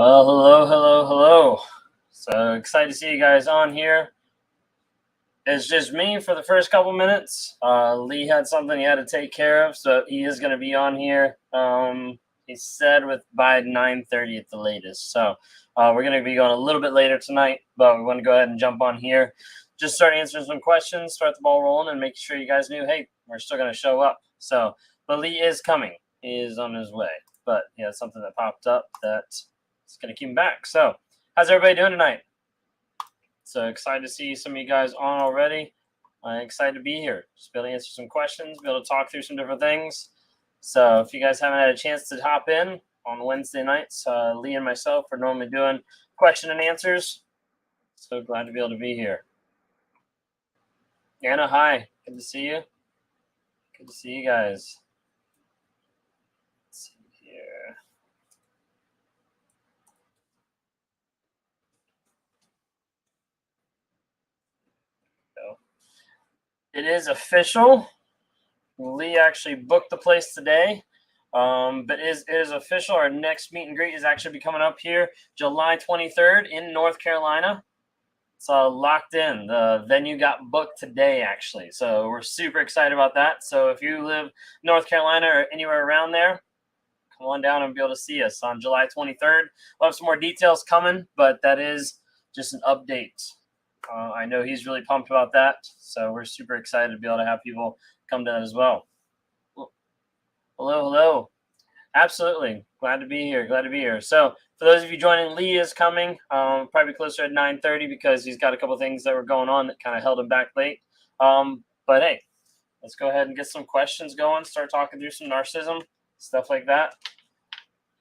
Well, hello. So excited to see you guys on here. It's just me for the first couple minutes. Lee had something he had to take care of, so he is going to be on here. He said by 9:30 at the latest. So we're going to be going a little bit later tonight, but we want to go ahead and jump on here. Just start answering some questions, start the ball rolling, and make sure you guys knew, hey, we're still going to show up. So, but Lee is coming. He is on his way. But he had something that popped up that's going to keep him back. So, how's everybody doing tonight? So excited to see some of you guys on already. I'm excited to be here. Just be able to answer some questions, be able to talk through some different things. So if you guys haven't had a chance to hop in on Wednesday nights, Lee and myself are normally doing question and answers. So glad to be able to be here. Anna, hi. Good to see you. Good to see you guys. Let's see here. It is official. Lee actually booked the place today, but it is official. Our next meet and greet is actually be coming up here July 23rd in North Carolina. It's locked in. The venue got booked today, actually. So we're super excited about that. So if you live in North Carolina or anywhere around there, come on down and be able to see us on July 23rd. We'll have some more details coming, but that is just an update. I know he's really pumped about that, so we're super excited to be able to have people come to that as well. Hello. Absolutely. Glad to be here. So for those of you joining, Lee is coming, probably closer at 9:30 because he's got a couple things that were going on that kind of held him back late. But hey, let's go ahead and get some questions going, start talking through some narcissism, stuff like that.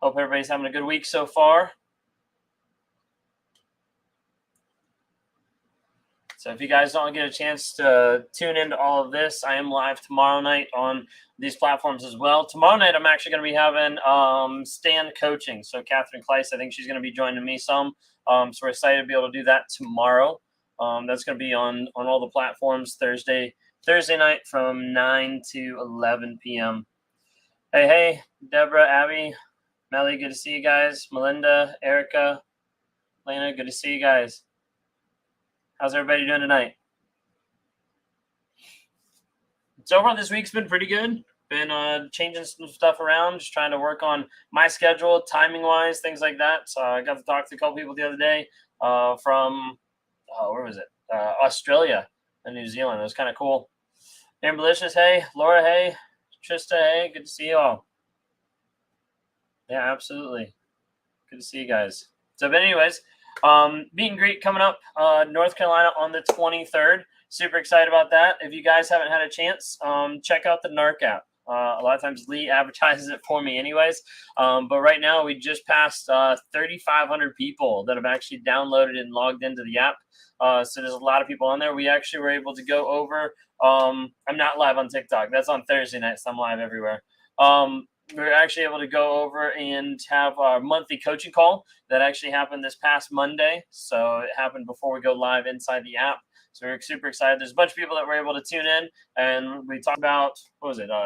Hope everybody's having a good week so far. So if you guys don't get a chance to tune into all of this, I am live tomorrow night on these platforms as well. Tomorrow night, I'm actually going to be having stand coaching. So Catherine Kleiss, I think she's going to be joining me some. So we're excited to be able to do that tomorrow. That's going to be on all the platforms Thursday night from 9 to 11 p.m. Hey, Deborah, Abby, Melly, good to see you guys. Melinda, Erica, Lena, good to see you guys. How's everybody doing tonight? So far, this week's been pretty good. Been changing some stuff around, just trying to work on my schedule, timing-wise, things like that. So I got to talk to a couple people the other day from, where was it? Australia and New Zealand. It was kind of cool. Amberlicious, hey. Laura, hey. Trista, hey. Good to see you all. Yeah, absolutely. Good to see you guys. So, but anyways, meet and greet coming up North Carolina on the 23rd. Super excited about that. If you guys haven't had a chance, check out the Narc app. A lot of times Lee advertises it for me anyways. But right now we just passed 3,500 people that have actually downloaded and logged into the app. So there's a lot of people on there. We actually were able to go over. I'm not live on TikTok. That's on Thursday night, so I'm live everywhere. We were actually able to go over and have our monthly coaching call that actually happened this past Monday. So it happened before we go live inside the app. So we're super excited. There's a bunch of people that were able to tune in, and we talked about,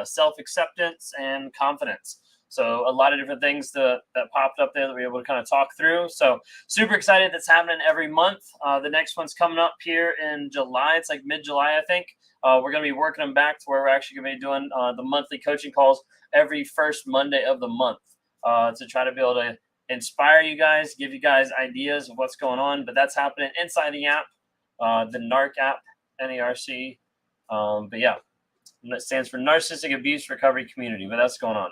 self-acceptance and confidence. So a lot of different things that popped up there that we were able to kind of talk through. So super excited. That's happening every month. The next one's coming up here in July. It's like mid-July, I think. We're going to be working them back to where we're actually going to be doing the monthly coaching calls every first Monday of the month to try to be able to inspire you guys, give you guys ideas of what's going on. But that's happening inside the app, the Narc app, NARC. But yeah, that stands for Narcissistic Abuse Recovery Community. But that's going on.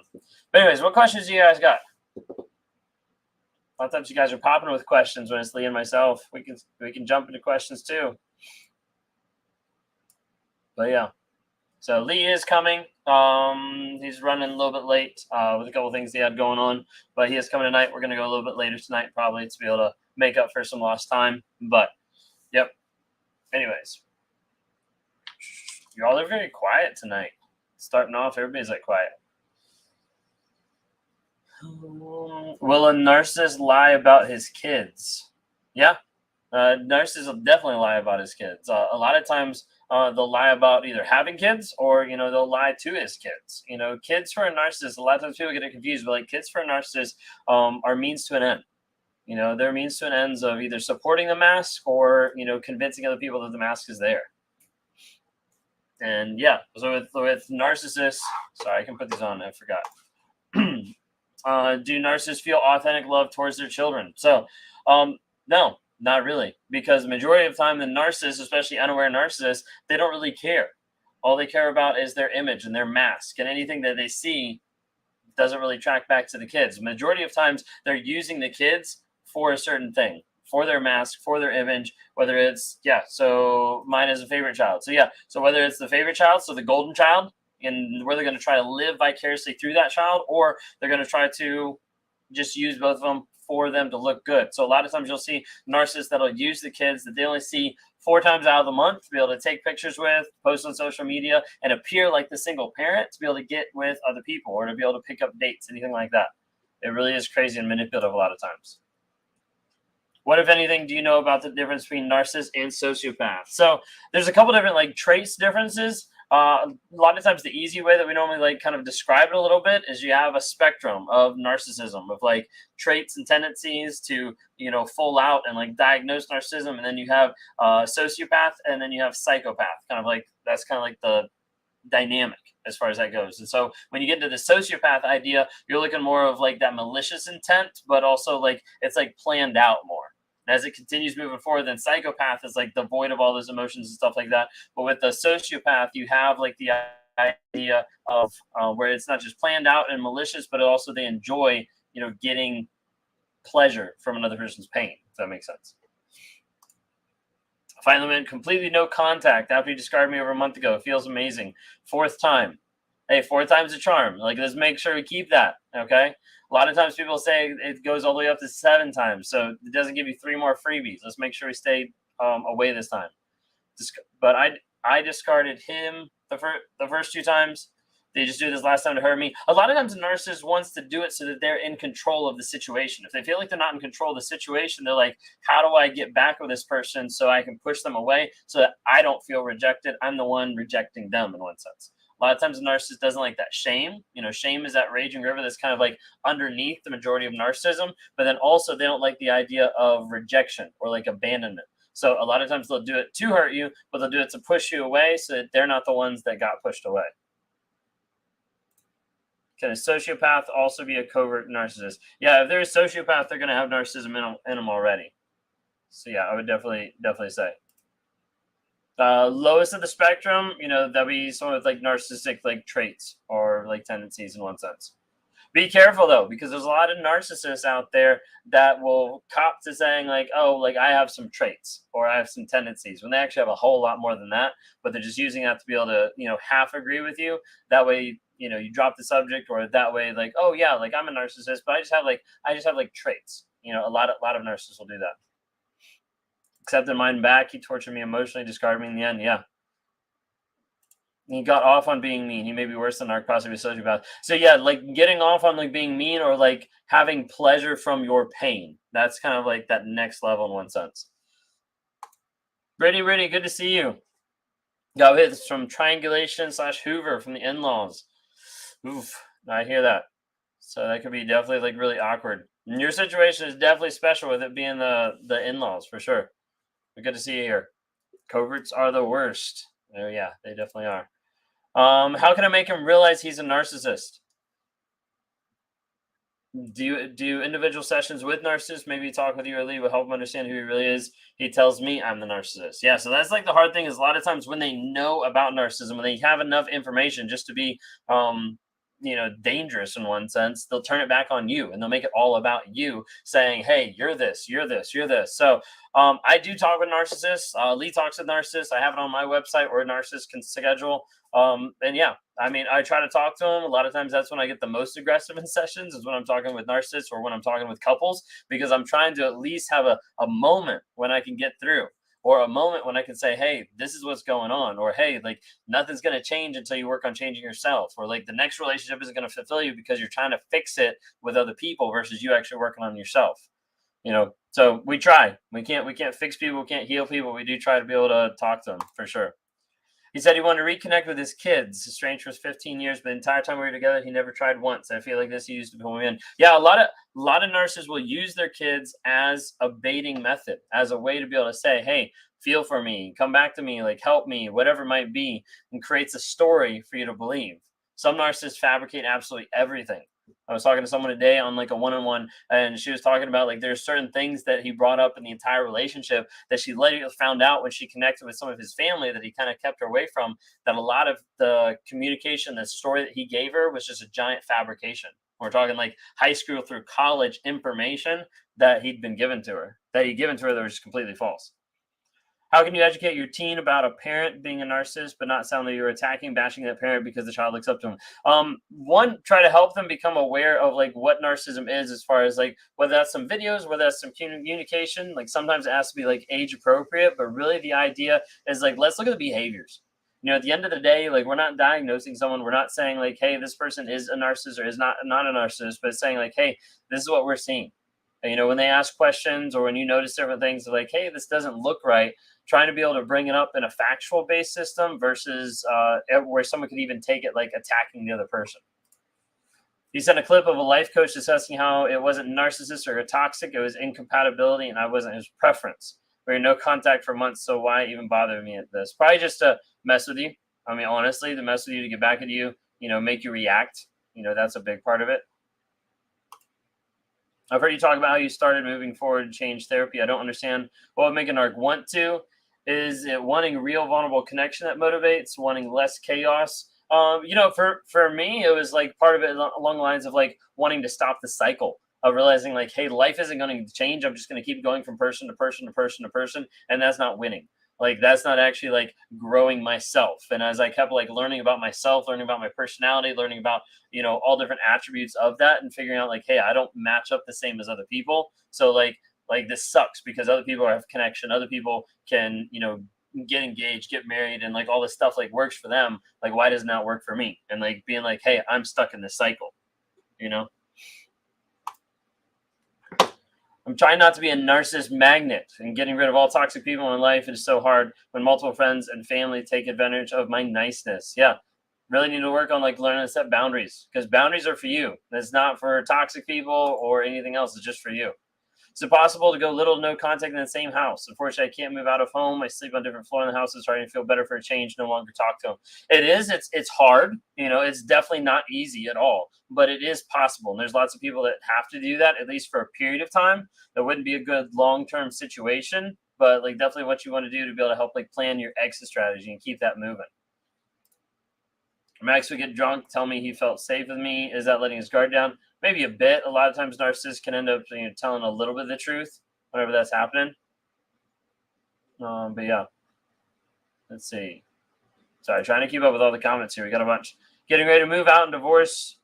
But anyways, what questions do you guys got? A lot of times you guys are popping with questions when it's Lee and myself. We can jump into questions too. But yeah. So Lee is coming. He's running a little bit late with a couple of things he had going on, but he is coming tonight. We're going to go a little bit later tonight probably to be able to make up for some lost time. But, yep. Anyways, you all are very quiet tonight. Starting off, everybody's like quiet. Will a narcissist lie about his kids? Yeah. Narcissists will definitely lie about his kids. A lot of times they'll lie about either having kids or, they'll lie to his kids. Kids for a narcissist, a lot of times people get it confused, but like kids for a narcissist are means to an end. You know, they're means to an ends of either supporting the mask or, you know, convincing other people that the mask is there. And yeah, so with narcissists, sorry, I can put these on, I forgot. Do narcissists feel authentic love towards their children? So, no, not really, because the majority of the time, the narcissists, especially unaware narcissists, they don't really care. All they care about is their image and their mask, and anything that they see doesn't really track back to the kids. The majority of times, they're using the kids for a certain thing, for their mask, for their image, whether it's, so mine is a favorite child. So whether it's the favorite child, so the golden child, and where they're going to try to live vicariously through that child, or they're going to try to just use both of them for them to look good. So a lot of times you'll see narcissists that'll use the kids that they only see 4 times out of the month to be able to take pictures with, post on social media, and appear like the single parent to be able to get with other people or to be able to pick up dates, anything like that. It really is crazy and manipulative a lot of times. What, if anything, do you know about the difference between narcissist and sociopath? So there's a couple different like traits differences. A lot of times the easy way that we normally like kind of describe it a little bit is you have a spectrum of narcissism, of like traits and tendencies to, you know, full out and like diagnose narcissism. And then you have sociopath, and then you have psychopath. Kind of like, that's kind of like the dynamic as far as that goes. And so when you get into the sociopath idea, you're looking more of like that malicious intent, but also like it's like planned out more. As it continues moving forward, then psychopath is like devoid of all those emotions and stuff like that. But with the sociopath, you have like the idea of where it's not just planned out and malicious, but also they enjoy, you know, getting pleasure from another person's pain, if that makes sense. Finally, man, completely no contact after you described me over a month ago. It feels amazing. 4th time. Hey, 4 times a charm. Like, let's make sure we keep that, okay? A lot of times people say it goes all the way up to 7 times, so it doesn't give you 3 more freebies. Let's make sure we stay away this time. But I discarded him the first 2 times. They just do this last time to hurt me. A lot of times a narcissist wants to do it so that they're in control of the situation. If they feel like they're not in control of the situation, they're like, how do I get back with this person so I can push them away so that I don't feel rejected? I'm the one rejecting them in one sense. A lot of times a narcissist doesn't like that shame. You know, shame is that raging river that's kind of like underneath the majority of narcissism. But then also they don't like the idea of rejection or like abandonment. So a lot of times they'll do it to hurt you, but they'll do it to push you away so that they're not the ones that got pushed away. Can a sociopath also be a covert narcissist? Yeah, if they're a sociopath, they're going to have narcissism in them already. So yeah, I would definitely say. Lowest of the spectrum, you know, that'd be someone with like narcissistic like traits or like tendencies in one sense. Be careful though, because there's a lot of narcissists out there that will cop to saying like, oh, like I have some traits or I have some tendencies, when they actually have a whole lot more than that, but they're just using that to be able to, you know, half agree with you. That way, you know, you drop the subject, or that way, like, oh yeah, like I'm a narcissist, but I just have like traits. You know, a lot of narcissists will do that. Accepted mine back. He tortured me emotionally, discarded me in the end. Yeah. He got off on being mean. He may be worse than Narc, possibly a sociopath. So yeah, like getting off on like being mean or like having pleasure from your pain. That's kind of like that next level in one sense. Brittany, good to see you. Got hits from triangulation / Hoover from the in-laws. Oof, I hear that. So that could be definitely like really awkward. And your situation is definitely special with it being the in-laws for sure. But good to see you here. Coverts are the worst. Oh yeah, they definitely are. How can I make him realize he's a narcissist? Do you individual sessions with narcissists? Maybe talk with you or Lee will help him understand who he really is. He tells me I'm the narcissist. Yeah, so that's like the hard thing, is a lot of times when they know about narcissism, when they have enough information just to be you know, dangerous in one sense, they'll turn it back on you and they'll make it all about you, saying, hey, you're this, you're this, you're this. So I do talk with narcissists. Lee talks with narcissists. I have it on my website, or a narcissist can schedule. And yeah, I mean, I try to talk to them. A lot of times that's when I get the most aggressive in sessions, is when I'm talking with narcissists or when I'm talking with couples, because I'm trying to at least have a moment when I can get through, or a moment when I can say, hey, this is what's going on, or hey, like nothing's going to change until you work on changing yourself, or like the next relationship isn't going to fulfill you because you're trying to fix it with other people versus you actually working on yourself. You know, so we try. We can't fix people, we can't heal people. We do try to be able to talk to them for sure. He said he wanted to reconnect with his kids. Estranged for 15 years, but the entire time we were together, he never tried once. I feel like this he used to pull me in. Yeah, a lot of narcissists will use their kids as a baiting method, as a way to be able to say, hey, feel for me, come back to me, like help me, whatever it might be, and creates a story for you to believe. Some narcissists fabricate absolutely everything. I was talking to someone today on like a one-on-one, and she was talking about like there's certain things that he brought up in the entire relationship that she later found out when she connected with some of his family that he kind of kept her away from, that a lot of the communication, the story that he gave her was just a giant fabrication. We're talking like high school through college information that he'd been given to her, that he'd given to her that was just completely false. How can you educate your teen about a parent being a narcissist, but not sound like you're attacking, bashing that parent because the child looks up to him? One, try to help them become aware of like what narcissism is, as far as like whether that's some videos, whether that's some communication. Like sometimes it has to be like age appropriate, but really the idea is like, let's look at the behaviors. At the end of the day, like we're not diagnosing someone. We're not saying like, hey, this person is a narcissist or is not a narcissist, but it's saying like, hey, this is what we're seeing. When they ask questions or when you notice different things, they're like, hey, this doesn't look right. Trying to be able to bring it up in a factual based system versus where someone could even take it like attacking the other person. He sent a clip of a life coach discussing how it wasn't narcissist or toxic. It was incompatibility and I wasn't his preference. We were no contact for months, so why even bother me at this? Probably just to mess with you. I mean, honestly, to mess with you, to get back at you, make you react. That's a big part of it. I've heard you talk about how you started moving forward to change therapy. I don't understand what would make a narc want to. Is it wanting real vulnerable connection that motivates, wanting less chaos? For me, it was like part of it along the lines of like wanting to stop the cycle of realizing like, hey, life isn't going to change. I'm just going to keep going from person to person to person to person. And that's not winning. Like, that's not actually like growing myself. And as I kept like learning about myself, learning about my personality, learning about, all different attributes of that and figuring out like, hey, I don't match up the same as other people. So like this sucks because other people have connection. Other people can, get engaged, get married, and like all this stuff like works for them. Like, why does it not work for me? And like being like, hey, I'm stuck in this cycle, I'm trying not to be a narcissist magnet, and getting rid of all toxic people in life is so hard when multiple friends and family take advantage of my niceness. Yeah, really need to work on like learning to set boundaries, because boundaries are for you. It's not for toxic people or anything else. It's just for you. Is it possible to go little to no contact in the same house? Unfortunately, I can't move out of home. I sleep on a different floor in the house. It's starting to feel better for a change. No longer talk to them. It is. It's hard. It's definitely not easy at all, but it is possible. And there's lots of people that have to do that, at least for a period of time. That wouldn't be a good long-term situation, but like definitely what you want to do to be able to help like plan your exit strategy and keep that moving. Max would get drunk, tell me he felt safe with me. Is that letting his guard down? Maybe a bit. A lot of times narcissists can end up telling a little bit of the truth whenever that's happening. But yeah. Let's see. Sorry, trying to keep up with all the comments here. We got a bunch. Getting ready to move out and divorce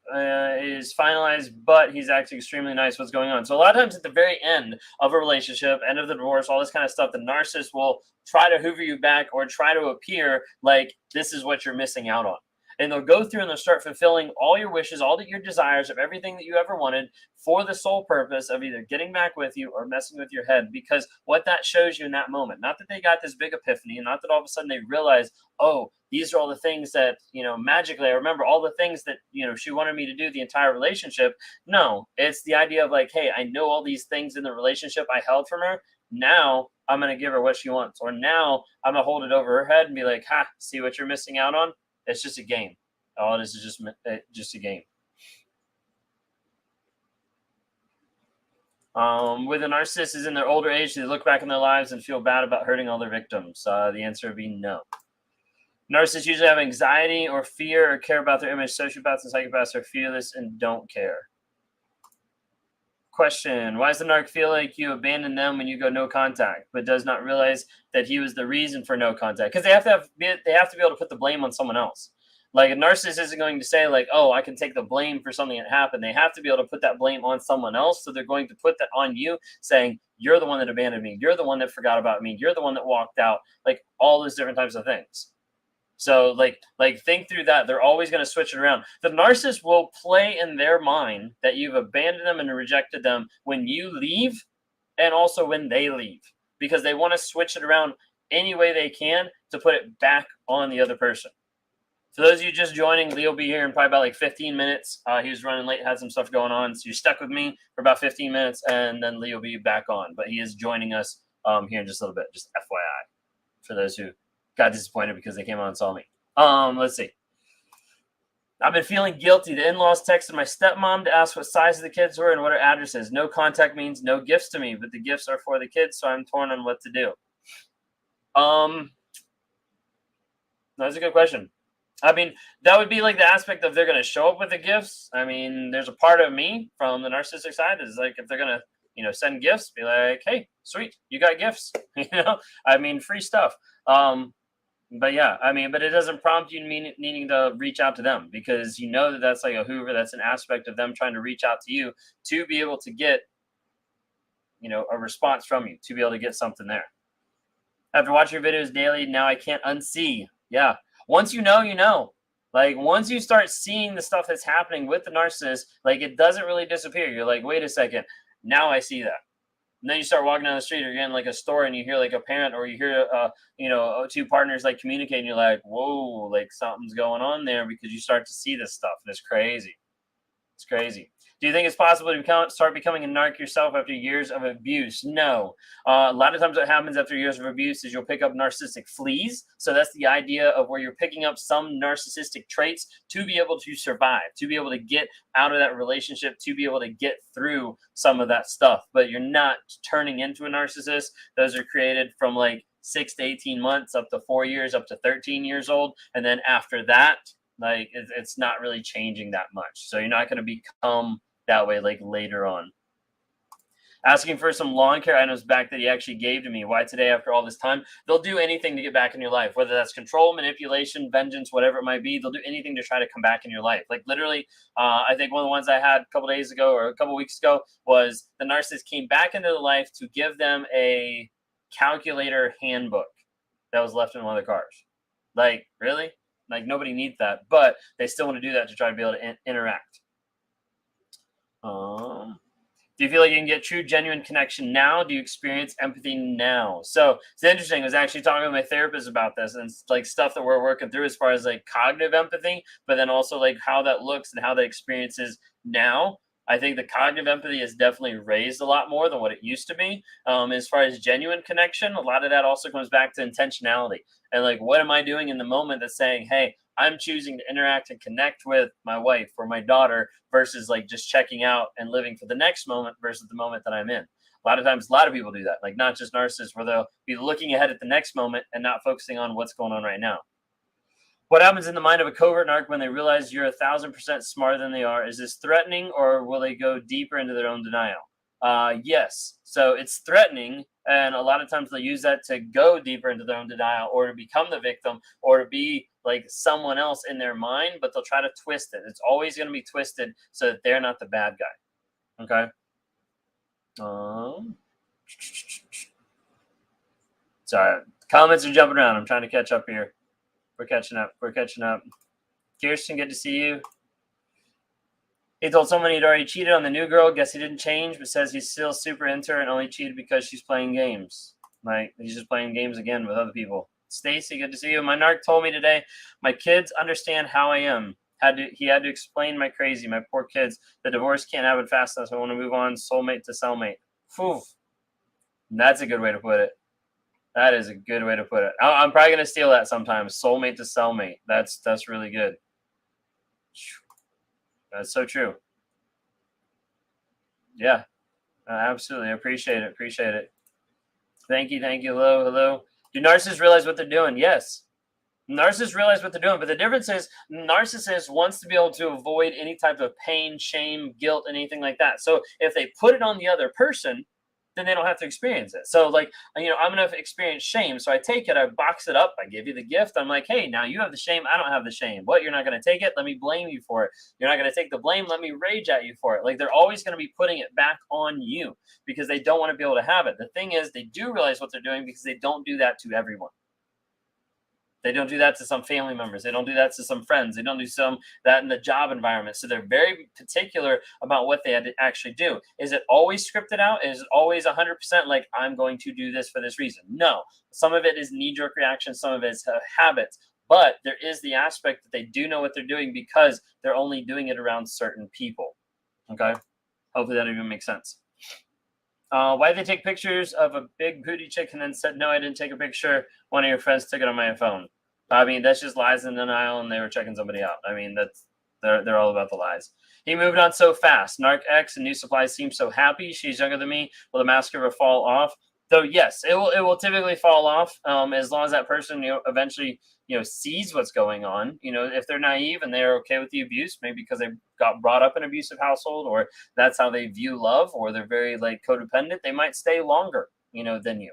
is finalized, but he's acting extremely nice. What's going on? So a lot of times at the very end of a relationship, end of the divorce, all this kind of stuff, the narcissist will try to hoover you back or try to appear like this is what you're missing out on. And they'll go through and they'll start fulfilling all your wishes, all your desires of everything that you ever wanted for the sole purpose of either getting back with you or messing with your head. Because what that shows you in that moment, not that they got this big epiphany, not that all of a sudden they realize, oh, these are all the things that, magically, I remember all the things that, she wanted me to do the entire relationship. No, it's the idea of like, hey, I know all these things in the relationship I held from her. Now I'm going to give her what she wants. Or now I'm going to hold it over her head and be like, ha, see what you're missing out on? It's just a game. All it is just a game. With a narcissist is in their older age, they look back in their lives and feel bad about hurting all their victims. The answer would be no. Narcissists usually have anxiety or fear or care about their image. Sociopaths and psychopaths are fearless and don't care. Question: why does the narc feel like you abandoned them when you go no contact, but does not realize that he was the reason for no contact? Because they have to be able to put the blame on someone else. Like a narcissist isn't going to say like, oh, I can take the blame for something that happened. They have to be able to put that blame on someone else. So they're going to put that on you, saying you're the one that abandoned me. You're the one that forgot about me. You're the one that walked out. Like all those different types of things. So like think through that. They're always going to switch it around. The narcissist will play in their mind that you've abandoned them and rejected them when you leave and also when they leave, because they want to switch it around any way they can to put it back on the other person. For those of you just joining, Lee will be here in probably about like 15 minutes. He was running late, had some stuff going on. So you're stuck with me for about 15 minutes, and then Lee will be back on. But he is joining us here in just a little bit, just FYI, for those who got disappointed because they came on and saw me. Let's see. I've been feeling guilty. The in-laws texted my stepmom to ask what size the kids were and what her address is. No contact means no gifts to me, but the gifts are for the kids, so I'm torn on what to do. That's a good question. I mean, that would be like the aspect of they're going to show up with the gifts. I mean, there's a part of me from the narcissistic side is like, if they're going to, send gifts, be like, hey, sweet, you got gifts, I mean, free stuff. But yeah, I mean, but it doesn't prompt you needing to reach out to them, because that that's like a Hoover. That's an aspect of them trying to reach out to you to be able to get, a response from you, to be able to get something there. After watching your videos daily, now I can't unsee. Yeah. Once you know. Like, once you start seeing the stuff that's happening with the narcissist, like, it doesn't really disappear. You're like, wait a second, now I see that. And then you start walking down the street, or you're in like a store and you hear like a parent, or you hear, two partners like communicating. You're like, whoa, like something's going on there, because you start to see this stuff. And it's crazy. It's crazy. Do you think it's possible to start becoming a narc yourself after years of abuse? No. A lot of times what happens after years of abuse is you'll pick up narcissistic fleas. So that's the idea of where you're picking up some narcissistic traits to be able to survive, to be able to get out of that relationship, to be able to get through some of that stuff. But you're not turning into a narcissist. Those are created from like 6 to 18 months, up to 4 years, up to 13 years old. And then after that, like, it's not really changing that much. So you're not going to become that way like later on. Asking for some lawn care items back that he actually gave to me. Why today after all this time? They'll do anything to get back in your life, whether that's control, manipulation, vengeance, whatever it might be. They'll do anything to try to come back in your life. Like, literally, I think one of the ones I had a couple days ago or a couple weeks ago was the narcissist came back into their life to give them a calculator handbook that was left in one of the cars. Like, really? Like, nobody needs that, but they still want to do that to try to be able to interact. Do you feel like you can get true, genuine connection now? Do you experience empathy now? So it's interesting. I was actually talking with my therapist about this, and it's like stuff that we're working through as far as like cognitive empathy, but then also like how that looks and how that experience is now. I think the cognitive empathy is definitely raised a lot more than what it used to be. As far as genuine connection, a lot of that also comes back to intentionality. And like, what am I doing in the moment that's saying, hey, I'm choosing to interact and connect with my wife or my daughter versus like just checking out and living for the next moment versus the moment that I'm in. A lot of times, a lot of people do that, like not just narcissists, where they'll be looking ahead at the next moment and not focusing on what's going on right now. What happens in the mind of a covert narc when they realize you're 1,000% smarter than they are? Is this threatening, or will they go deeper into their own denial? Yes. So it's threatening, and a lot of times they'll use that to go deeper into their own denial, or to become the victim, or to be like someone else in their mind, but they'll try to twist it. It's always going to be twisted so that they're not the bad guy. Okay. Sorry, comments are jumping around. I'm trying to catch up here. We're catching up. Kirsten, good to see you. He told someone he'd already cheated on the new girl. Guess he didn't change, but says he's still super into her and only cheated because she's playing games. Like, he's just playing games again with other people. Stacy, good to see you. My narc told me today, my kids understand how I am. He had to explain my crazy, my poor kids. The divorce can't happen fast enough, so I want to move on soulmate to cellmate. Phew. That's a good way to put it. That is a good way to put it. I'm probably going to steal that sometimes. Soulmate to cellmate. That's really good. That's so true. Yeah, absolutely. I appreciate it. Thank you. Hello. Do narcissists realize what they're doing? Yes. Narcissists realize what they're doing, but the difference is narcissist wants to be able to avoid any type of pain, shame, guilt, anything like that. So if they put it on the other person, then they don't have to experience it. So like, I'm going to experience shame. So I take it, I box it up, I give you the gift. I'm like, hey, now you have the shame. I don't have the shame. What? You're not going to take it? Let me blame you for it. You're not going to take the blame? Let me rage at you for it. Like, they're always going to be putting it back on you because they don't want to be able to have it. The thing is, they do realize what they're doing because they don't do that to everyone. They don't do that to some family members. They don't do that to some friends. They don't do that in the job environment. So they're very particular about what they had to actually do. Is it always scripted out? Is it always 100% like, I'm going to do this for this reason? No. Some of it is knee-jerk reaction. Some of it is habits. But there is the aspect that they do know what they're doing because they're only doing it around certain people. Okay? Hopefully that even makes sense. Why they take pictures of a big booty chick and then said, no, I didn't take a picture. One of your friends took it on my phone. I mean, that's just lies and denial, and they were checking somebody out. I mean, they're all about the lies. He moved on so fast. Narc X and New Supply seem so happy. She's younger than me. Will the mask ever fall off? So yes, it will typically fall off as long as that person eventually sees what's going on. If they're naive and they're okay with the abuse, maybe because they got brought up in an abusive household, or that's how they view love, or they're very codependent, they might stay longer than you.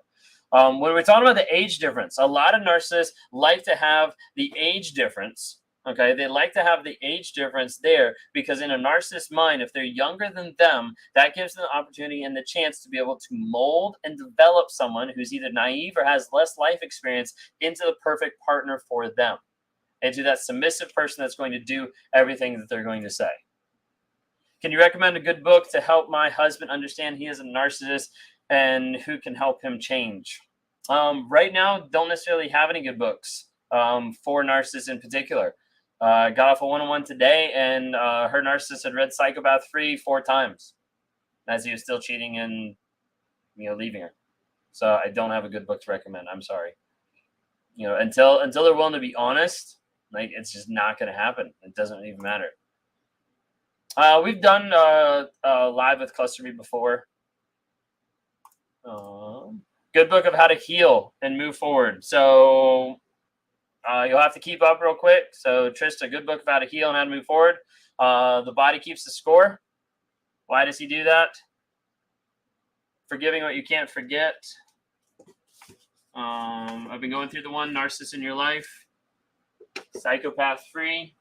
When we're talking about the age difference, a lot of narcissists like to have the age difference. Okay, they like to have the age difference there because in a narcissist mind, if they're younger than them, that gives them the opportunity and the chance to be able to mold and develop someone who's either naive or has less life experience into the perfect partner for them, into that submissive person that's going to do everything that they're going to say. Can you recommend a good book to help my husband understand he is a narcissist and who can help him change? Right now, don't necessarily have any good books for narcissists in particular. Got off a one-on-one today, and her narcissist had read Psychopath 4 times as he was still cheating and leaving her. So I don't have a good book to recommend. I'm sorry. Until they're willing to be honest, it's just not going to happen. It doesn't even matter. We've done live with Cluster B before. Good book of how to heal and move forward. So you'll have to keep up real quick. So Trista, good book of how to heal and how to move forward. The Body Keeps the Score. Why does he do that? Forgiving what you can't forget. I've been going through the one, Narcissist in Your Life. Psychopath 3.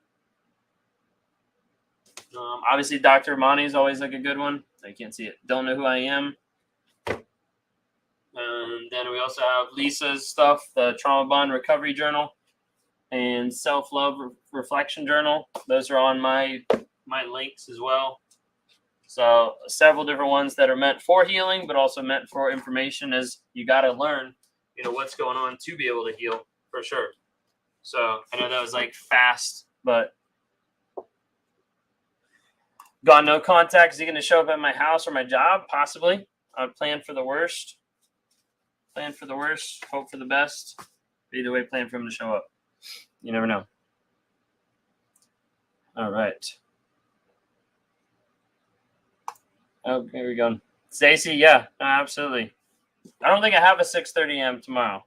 Obviously, Dr. Monty is always a good one. You can't see it. Don't Know Who I Am. And then we also have Lisa's stuff, the Trauma Bond Recovery Journal and Self-Love Reflection Journal. Those are on my links as well. So several different ones that are meant for healing, but also meant for information, as you got to learn, what's going on to be able to heal for sure. So I know that was fast, but got no contact. Is he going to show up at my house or my job? Possibly. I would plan for the worst. Plan for the worst, hope for the best. Either way, plan for him to show up. You never know. All right. Oh, here we go. Stacy, yeah, absolutely. I don't think I have a 6:30 a.m. tomorrow.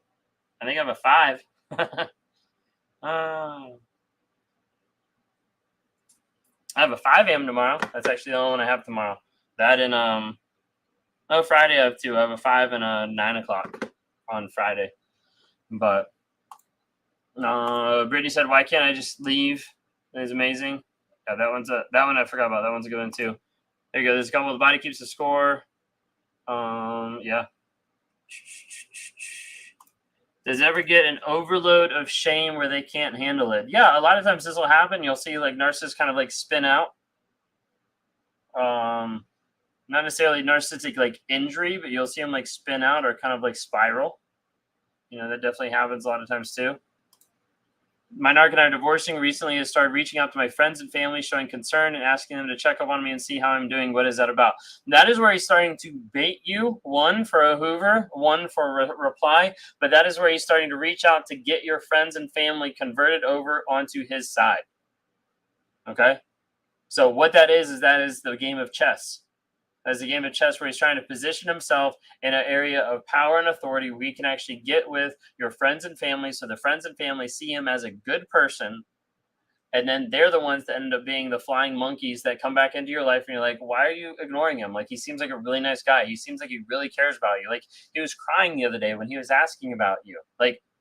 I think I have a 5. I have a 5 a.m. tomorrow. That's actually the only one I have tomorrow. That and Friday I have 2. I have a 5 and a 9 o'clock on Friday. But Brittany said, "Why can't I just leave?" It's amazing. Yeah, that one I forgot about. That one's a good one too. There you go. There's a couple. The Body Keeps the Score. Yeah. Does it ever get an overload of shame where they can't handle it? Yeah, a lot of times this will happen. You'll see narcissists kind of spin out. Not necessarily narcissistic injury, but you'll see them spin out or kind of spiral. That definitely happens a lot of times too. My narc and I are divorcing. Recently, I started reaching out to my friends and family, showing concern and asking them to check up on me and see how I'm doing. What is that about? That is where he's starting to bait you, one for a Hoover, one for a reply. But that is where he's starting to reach out to get your friends and family converted over onto his side. Okay? So what that is the game of chess. As a game of chess where he's trying to position himself in an area of power and authority where you can actually get with your friends and family, so the friends and family see him as a good person, and then they're the ones that end up being the flying monkeys that come back into your life, and you're like, why are you ignoring him? He seems like a really nice guy. He seems like he really cares about you. He was crying the other day when he was asking about you.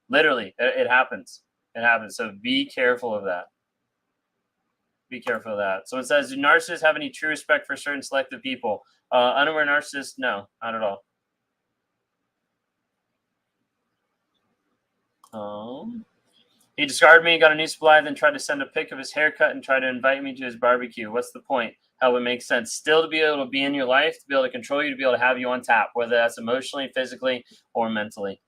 Literally, it happens. It happens. So be careful of that. Be careful of that. So it says, do narcissists have any true respect for certain selective people? Unaware narcissists, no, not at all. He discarded me, got a new supply, then tried to send a pic of his haircut and tried to invite me to his barbecue. What's the point? How would make sense? Still to be able to be in your life, to be able to control you, to be able to have you on tap, whether that's emotionally, physically, or mentally.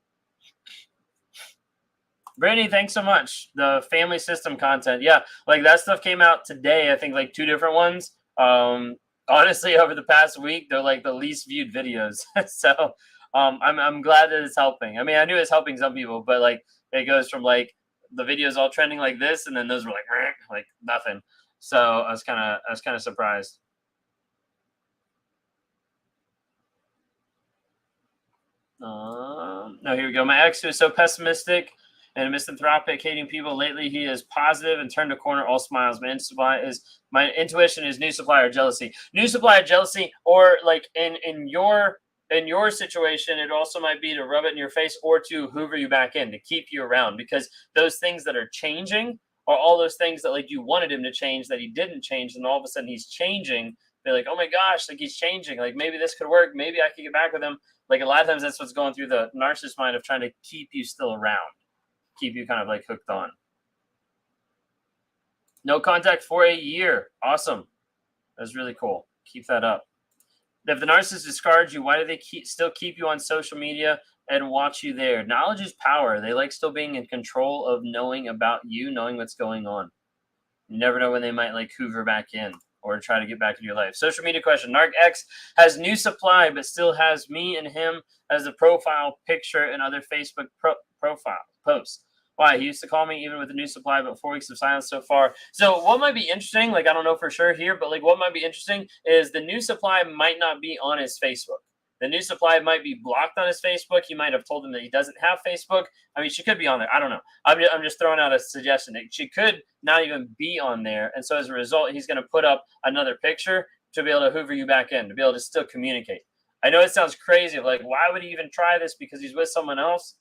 Brittany, thanks so much. The family system content. Yeah, like that stuff came out today. I think like 2 different ones. Honestly, over the past week, they're like the least viewed videos. So I'm glad that it's helping. I mean, I knew it's helping some people, but like it goes from like the videos all trending like this, and then those were like nothing. So I was kind of surprised. No, here we go. My ex, who is so pessimistic and misanthropic, hating people. Lately, he is positive and turned a corner, all smiles. My intuition is new supply or jealousy. New supply or jealousy, or like in your situation, it also might be to rub it in your face or to hoover you back in, to keep you around, because those things that are changing are all those things that like you wanted him to change that he didn't change, and all of a sudden he's changing. They're like, oh my gosh, like he's changing. Like maybe this could work. Maybe I could get back with him. Like a lot of times that's what's going through the narcissist mind, of trying to keep you still around, keep you kind of like hooked on. No contact for a year. Awesome. That's really cool. Keep that up. If the narcissist discards you, why do they still keep you on social media and watch you there? Knowledge is power. They like still being in control of knowing about you, knowing what's going on. You never know when they might like hoover back in or try to get back into your life. Social media question. Narc X has new supply, but still has me and him as a profile picture and other Facebook profile posts. Why? He used to call me even with a new supply, but 4 weeks of silence so far. So what might be interesting, like I don't know for sure here, but like what might be interesting is the new supply might not be on his Facebook. The new supply might be blocked on his Facebook. He might have told him that he doesn't have Facebook. I mean, she could be on there. I don't know. I'm just throwing out a suggestion. She could not even be on there. And so as a result, he's going to put up another picture to be able to hoover you back in, to be able to still communicate. I know it sounds crazy. Like, why would he even try this? Because he's with someone else.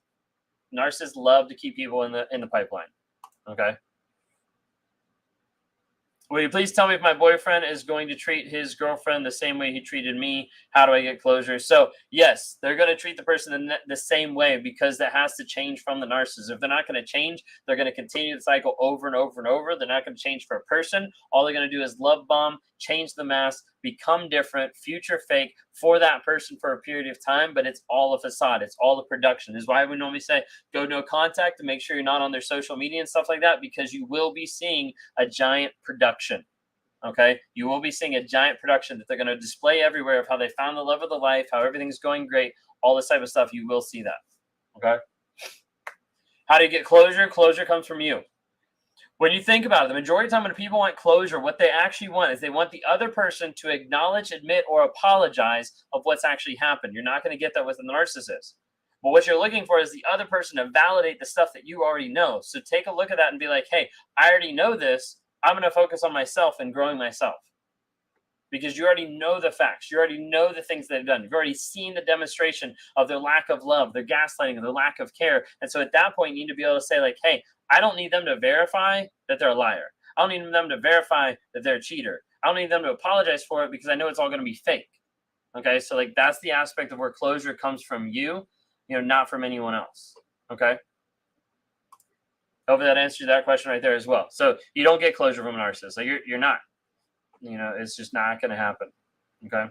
Narcissists love to keep people in the pipeline. Okay. Will you please tell me if my boyfriend is going to treat his girlfriend the same way he treated me? How do I get closure? So yes, they're going to treat the person the same way, because that has to change from the narcissist. If they're not going to change, they're going to continue the cycle over and over and over. They're not going to change for a person. All they're going to do is love bomb, change the mask, become different, future fake for that person for a period of time, but it's all a facade. It's all a production. This is why we normally say go no contact, to make sure you're not on their social media and stuff like that, because you will be seeing a giant production. Okay, you will be seeing a giant production that they're going to display everywhere of how they found the love of their life, how everything's going great, all this type of stuff. You will see that. Okay. How do you get closure? Closure comes from you. When you think about it, the majority of the time when people want closure, what they actually want is they want the other person to acknowledge, admit, or apologize of what's actually happened. You're not going to get that with a narcissist. But what you're looking for is the other person to validate the stuff that you already know. So take a look at that and be like, hey, I already know this. I'm going to focus on myself and growing myself. Because you already know the facts. You already know the things they've done. You've already seen the demonstration of their lack of love, their gaslighting, their lack of care. And so at that point, you need to be able to say like, hey, I don't need them to verify that they're a liar. I don't need them to verify that they're a cheater. I don't need them to apologize for it, because I know it's all going to be fake. Okay, so like that's the aspect of where closure comes from you, not from anyone else. Okay. Hopefully that answers that question right there as well. So you don't get closure from a narcissist. Like you're not. It's just not going to happen. Okay.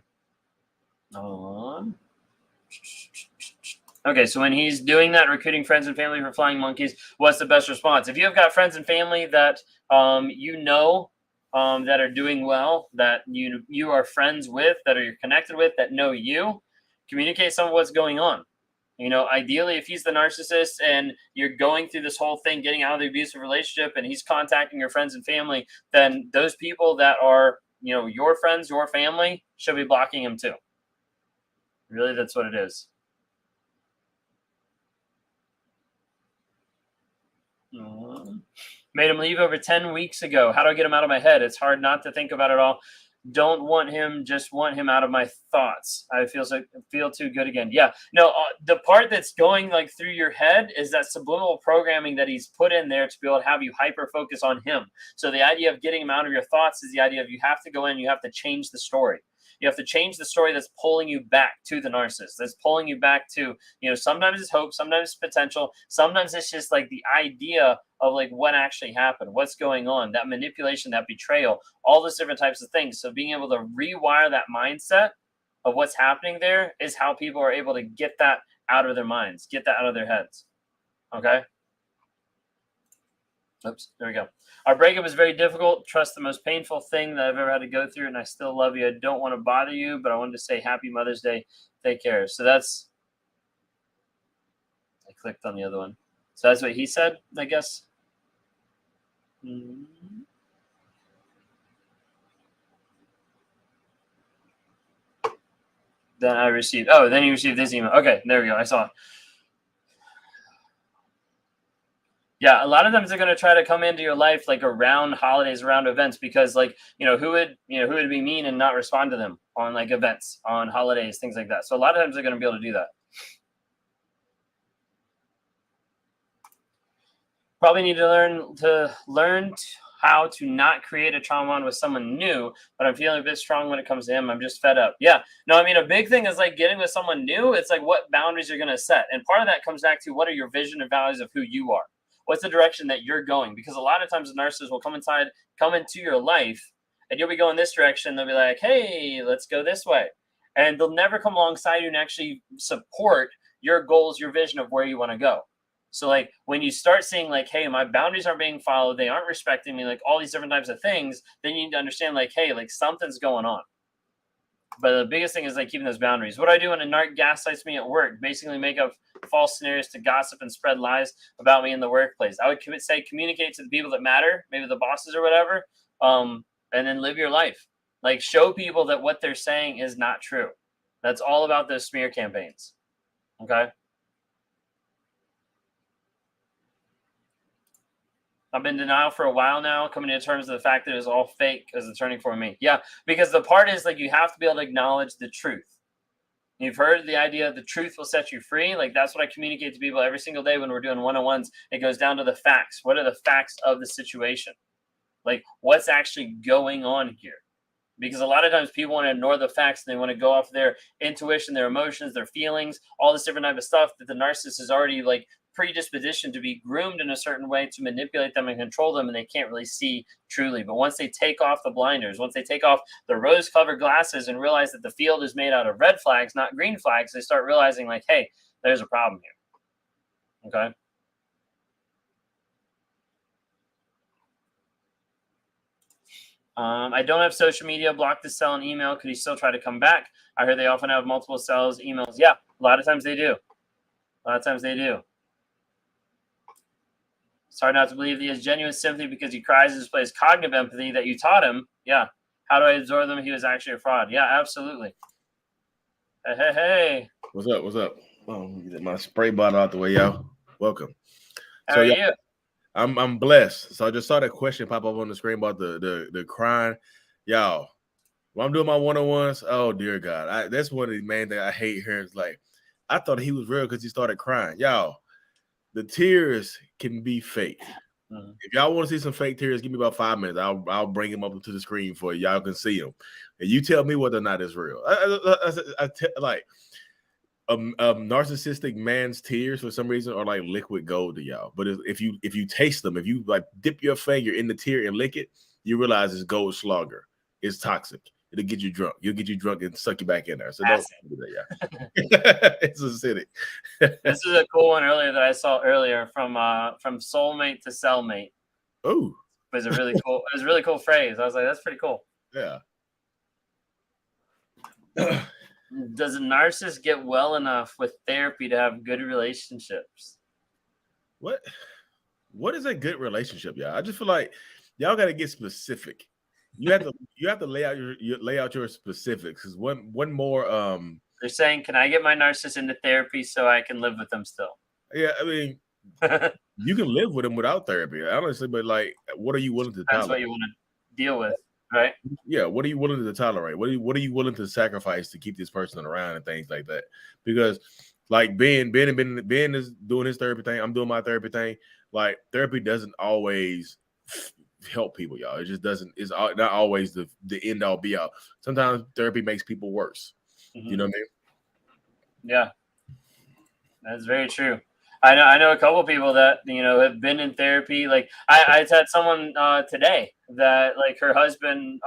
Okay, so when he's doing that, recruiting friends and family for flying monkeys, what's the best response? If you have got friends and family that that are doing well, that you are friends with, that you're connected with, that know you, communicate some of what's going on. Ideally, if he's the narcissist and you're going through this whole thing, getting out of the abusive relationship, and he's contacting your friends and family, then those people that are, your friends, your family, should be blocking him too. Really, that's what it is. Made him leave over 10 weeks ago. How do I get him out of my head? It's hard not to think about it all. Don't want him, just want him out of my thoughts. I feel too good again. Yeah, no, the part that's going like through your head is that subliminal programming that he's put in there to be able to have you hyper focus on him. So the idea of getting him out of your thoughts is the idea of you have to go in, you have to change the story. You have to change the story that's pulling you back to the narcissist, that's pulling you back to, sometimes it's hope, sometimes it's potential, sometimes it's just like the idea of like what actually happened, what's going on, that manipulation, that betrayal, all those different types of things. So being able to rewire that mindset of what's happening there is how people are able to get that out of their minds, get that out of their heads. Okay. Oops, there we go. Our breakup is very difficult. Trust the most painful thing that I've ever had to go through, and I still love you. I don't want to bother you, but I wanted to say Happy Mother's Day. Take care. So that's, I clicked on the other one. So that's what he said, I guess. Then I received, then he received this email. Okay, there we go. I saw it. Yeah, a lot of times they're going to try to come into your life like around holidays, around events, because like, who would be mean and not respond to them on like events, on holidays, things like that. So a lot of times they're going to be able to do that. Probably need to learn how to not create a trauma bond with someone new, but I'm feeling a bit strong when it comes to him. I'm just fed up. Yeah, no, I mean, a big thing is like getting with someone new. It's like what boundaries you're going to set. And part of that comes back to what are your vision and values of who you are? What's the direction that you're going? Because a lot of times the narcissist will come into your life, and you'll be going this direction. They'll be like, hey, let's go this way. And they'll never come alongside you and actually support your goals, your vision of where you want to go. So like when you start seeing like, hey, my boundaries aren't being followed, they aren't respecting me, like all these different types of things, then you need to understand like, hey, like something's going on. But the biggest thing is like keeping those boundaries. What I do when a narc gaslights me at work, basically make up false scenarios to gossip and spread lies about me in the workplace. I would say communicate to the people that matter, maybe the bosses or whatever, and then live your life. Like show people that what they're saying is not true. That's all about those smear campaigns. Okay. I've been in denial for a while now, coming to terms with the fact that it was all fake as a turning point for me. Yeah, because the part is like you have to be able to acknowledge the truth. You've heard the idea the truth will set you free. Like that's what I communicate to people every single day when we're doing one-on-ones. It goes down to the facts. What are the facts of the situation? Like what's actually going on here? Because a lot of times people want to ignore the facts and they want to go off their intuition, their emotions, their feelings, all this different type of stuff that the narcissist is already like predisposition to be groomed in a certain way to manipulate them and control them, and they can't really see truly. But once they take off the blinders, once they take off the rose-colored glasses and realize that the field is made out of red flags, not green flags, they start realizing like, hey, there's a problem here. Okay. I don't have social media, blocked the cell and email. Could he still try to come back? I heard they often have multiple cells, emails. Yeah, a lot of times they do. It's hard not to believe he has genuine sympathy because he cries and displays cognitive empathy that you taught him. Yeah. How do I absorb them? He was actually a fraud. Yeah, absolutely. Hey. What's up? Oh, get my spray bottle out the way, y'all. Welcome. How are you? I'm blessed. So I just saw that question pop up on the screen about the crying. Y'all, when I'm doing my one-on-ones, oh dear God. That's one of the main things I hate hearing. Is like, I thought he was real because he started crying. Y'all, the tears can be fake. Mm-hmm. If y'all want to see some fake tears, give me about 5 minutes. I'll bring him up to the screen for you. Y'all can see them. And you tell me whether or not it's real. Narcissistic man's tears for some reason are like liquid gold to y'all. But if you taste them, if you like dip your finger in the tear and lick it, you realize it's gold slugger. It's toxic. It'll get you drunk. You'll get you drunk and suck you back in there. So don't do that, yeah. It's acidic. This is a cool one earlier that I saw earlier from soulmate to cellmate. Oh, it was a really cool. It was a really cool phrase. I was like, that's pretty cool. Yeah. Does a narcissist get well enough with therapy to have good relationships? What is a good relationship, y'all? I just feel like y'all got to get specific. You have to lay out your specifics. Because one more. They're saying, can I get my narcissist into therapy so I can live with them still? Yeah, I mean, you can live with them without therapy, honestly. But like, what are you willing to tolerate? That's what you want to deal with, right? Yeah. What are you willing to tolerate? What are you willing to sacrifice to keep this person around and things like that? Because like Ben is doing his therapy thing. I'm doing my therapy thing. Like therapy doesn't always help people, y'all. It just doesn't. It's not always the end all be all. Sometimes therapy makes people worse. Mm-hmm. You know what I mean? Yeah, that's very true. I know a couple people that have been in therapy. Like I had someone today that like her husband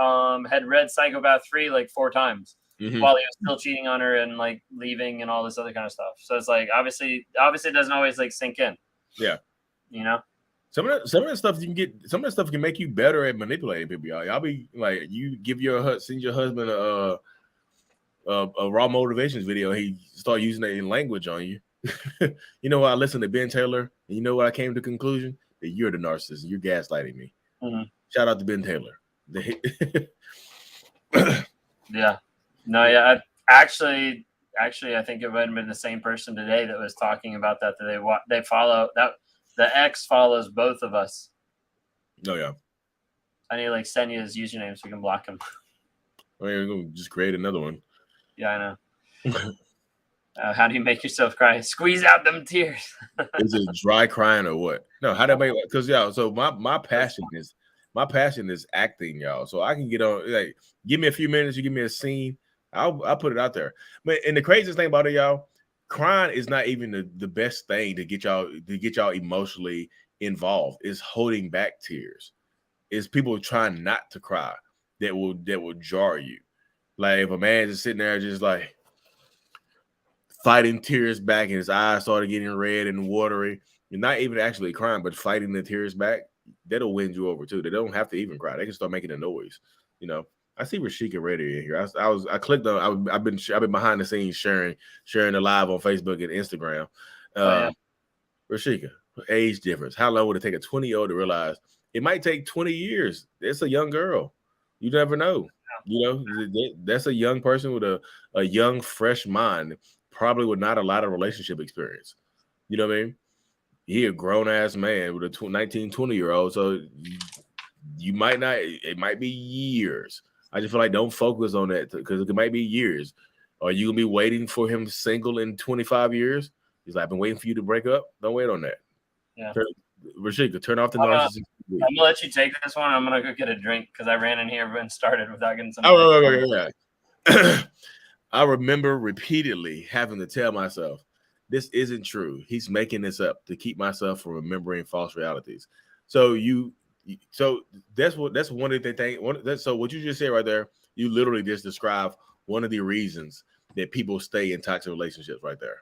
had read Psychopath 3 like 4 times while he was still cheating on her and like leaving and all this other kind of stuff. So it's like obviously it doesn't always like sink in. Yeah. Some of that stuff you can get. Some of that stuff can make you better at manipulating people, y'all. Y'all be like, you give send your husband a raw motivations video. He start using it in language on you. You know what? I listened to Ben Taylor, and you know what? I came to the conclusion that you're the narcissist. You're gaslighting me. Shout out to Ben Taylor. Yeah. No, yeah. Actually, I think it might have been the same person today that was talking about that they follow that the ex follows both of us. Oh yeah. I need to like send you his username so we can block him. I mean, we're gonna just create another one. Yeah, I know. How do you make yourself cry? Squeeze out them tears. Is it dry crying or what? No, how do I make? Because so my passion is acting, y'all. So I can get on. Like, give me a few minutes. You give me a scene. I'll put it out there. But and the craziest thing about it, y'all, crying is not even the best thing to get y'all emotionally involved. It's holding back tears. It's people trying not to cry that will jar you. Like if a man is sitting there just like fighting tears back and his eyes started getting red and watery, you're not even actually crying, but fighting the tears back, that'll win you over too. They don't have to even cry. They can start making a noise. I see Rashika Reddy in here. I clicked on. I've been behind the scenes sharing the live on Facebook and Instagram. Rashika, age difference. How long would it take a 20-year-old to realize? It might take 20 years. It's a young girl. You never know. That's a young person with a young, fresh mind, probably with not a lot of relationship experience. You know what I mean? He a grown-ass man with a 19, 20-year-old. So you might not. It might be years. I just feel like don't focus on that because it might be years. Are you gonna be waiting for him single in 25 years? He's like, I've been waiting for you to break up. Don't wait on that. Yeah. Rashika, turn off the narcissist. I'm gonna let you take this one. I'm gonna go get a drink because I ran in here and started without getting some. Yeah. I remember repeatedly having to tell myself, this isn't true. He's making this up to keep myself from remembering false realities. So that's one of the things. So what you just said right there, you literally just described one of the reasons that people stay in toxic relationships right there.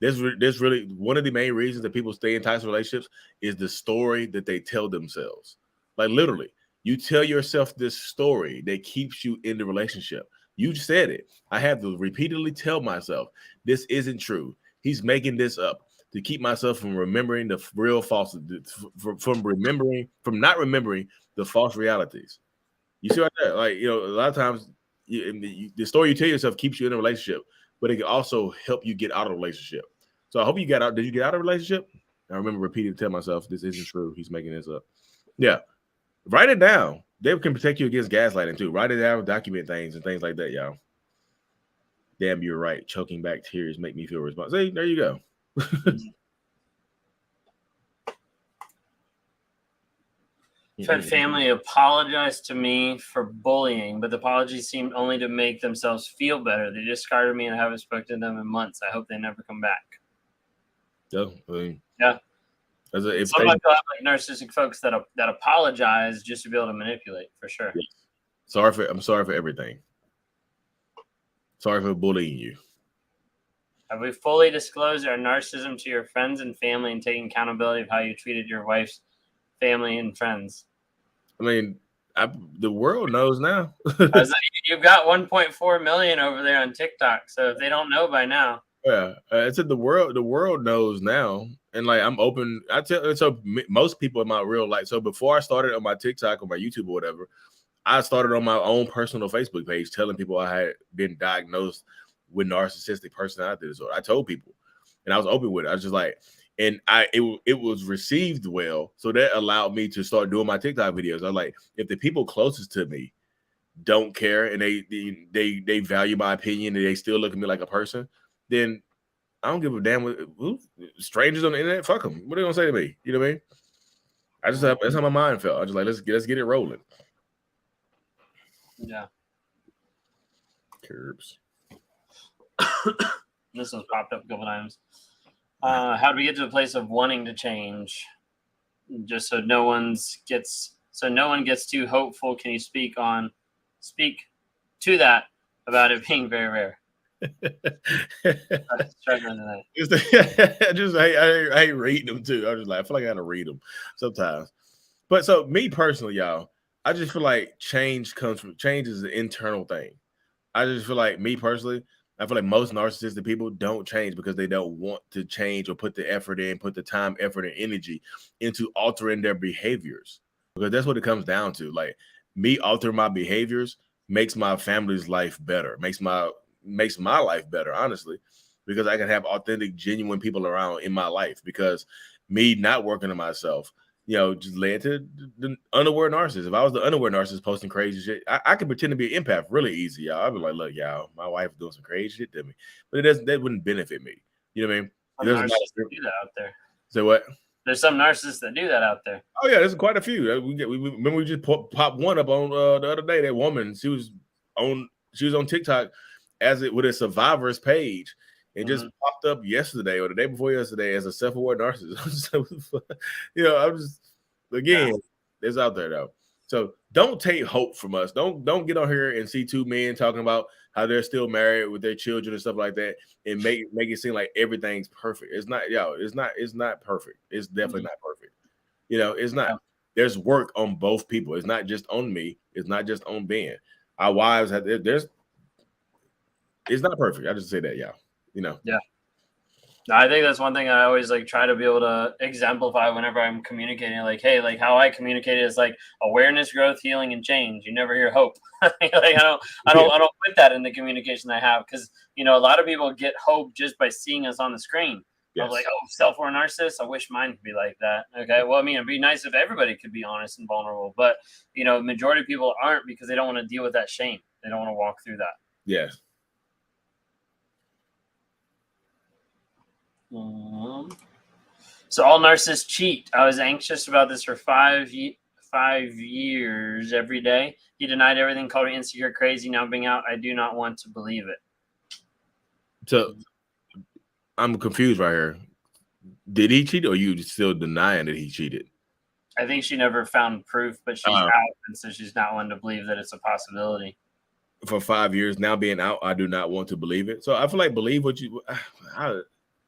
There's really one of the main reasons that people stay in toxic relationships is the story that they tell themselves. Like literally, you tell yourself this story that keeps you in the relationship. You said it. I have to repeatedly tell myself this isn't true. He's making this up to keep myself from remembering the real false, from not remembering the false realities. You see right there, like a lot of times the story you tell yourself keeps you in a relationship, but it can also help you get out of a relationship. So I hope you got out. Did you get out of a relationship? I remember repeatedly tell myself this isn't true. He's making this up. Yeah, write it down. They can protect you against gaslighting too. Write it down, document things and things like that, y'all. Damn, you're right. Choking back tears make me feel responsible. See, there you go. I've had family apologize to me for bullying, but the apologies seemed only to make themselves feel better. They discarded me and I haven't spoken to them in months. I hope they never come back. Yeah. Sometimes you'll have like narcissistic folks that apologize just to be able to manipulate, for sure. Yes. I'm sorry for everything. Sorry for bullying you. Have we fully disclosed our narcissism to your friends and family and taking accountability of how you treated your wife's family and friends? I mean, the world knows now. You've got 1.4 million over there on TikTok, so if they don't know by now. Yeah, I said the world knows now, and like I'm open. Most people in my real life. So before I started on my TikTok or my YouTube or whatever, I started on my own personal Facebook page telling people I had been diagnosed with narcissistic personality disorder. I told people, and I was open with it. I was just like, and it was received well, so that allowed me to start doing my TikTok videos. I was like, if the people closest to me don't care and they value my opinion and they still look at me like a person, then I don't give a damn with strangers on the internet. Fuck them. What are they gonna say to me? You know what I mean? I just that's how my mind felt. I was just like, let's get it rolling. Yeah. Curbs. This one's popped up a couple times. How do we get to a place of wanting to change? Just so no one gets too hopeful. Can you speak to that about it being very rare? Struggling tonight. I hate reading them too. I feel like I gotta read them sometimes. But so me personally, y'all, I just feel like change is an internal thing. I just feel like me personally, I feel like most narcissistic people don't change because they don't want to change or put the effort in, put the time, effort, and energy into altering their behaviors. Because that's what it comes down to. Like me altering my behaviors makes my family's life better, makes my life better, honestly, because I can have authentic, genuine people around in my life. Because me not working on myself, just led to the unaware narcissist. If I was the unaware narcissist posting crazy shit, I could pretend to be an empath really easy, y'all. I'd be like, look, y'all, my wife is doing some crazy shit to me, but that wouldn't benefit me. You know what I mean? Some narcissists do that out there. So what? There's some narcissists that do that out there. Oh yeah, there's quite a few. Remember we just popped one up on the other day. That woman, she was on TikTok with a survivors page. It just popped up yesterday or the day before yesterday as a self-aware narcissist. I'm just, again, it's out there though. So don't take hope from us. Don't get on here and see two men talking about how they're still married with their children and stuff like that and make it seem like everything's perfect. It's not, it's not perfect. It's definitely not perfect. It's not. There's work on both people. It's not just on me. It's not just on Ben. Our wives it's not perfect. I just say that, y'all. Yeah. I think that's one thing I always try to be able to exemplify whenever I'm communicating. Like, hey, how I communicate is awareness, growth, healing, and change. You never hear hope. I don't put that in the communication I have because a lot of people get hope just by seeing us on the screen. Yes. I was like, oh, self-aware narcissist. I wish mine could be like that. Okay, well, I mean, it'd be nice if everybody could be honest and vulnerable, but majority of people aren't because they don't want to deal with that shame. They don't want to walk through that. Yes. So all narcissists cheat. I was anxious about this for 5 years every day. He denied everything, called me insecure, crazy. Now being out, I do not want to believe it. So I'm confused right here. Did he cheat or are you still denying that he cheated? I think she never found proof, but she's out, and so she's not one to believe that it's a possibility. For 5 years, now being out, I do not want to believe it. So I feel like believe what you...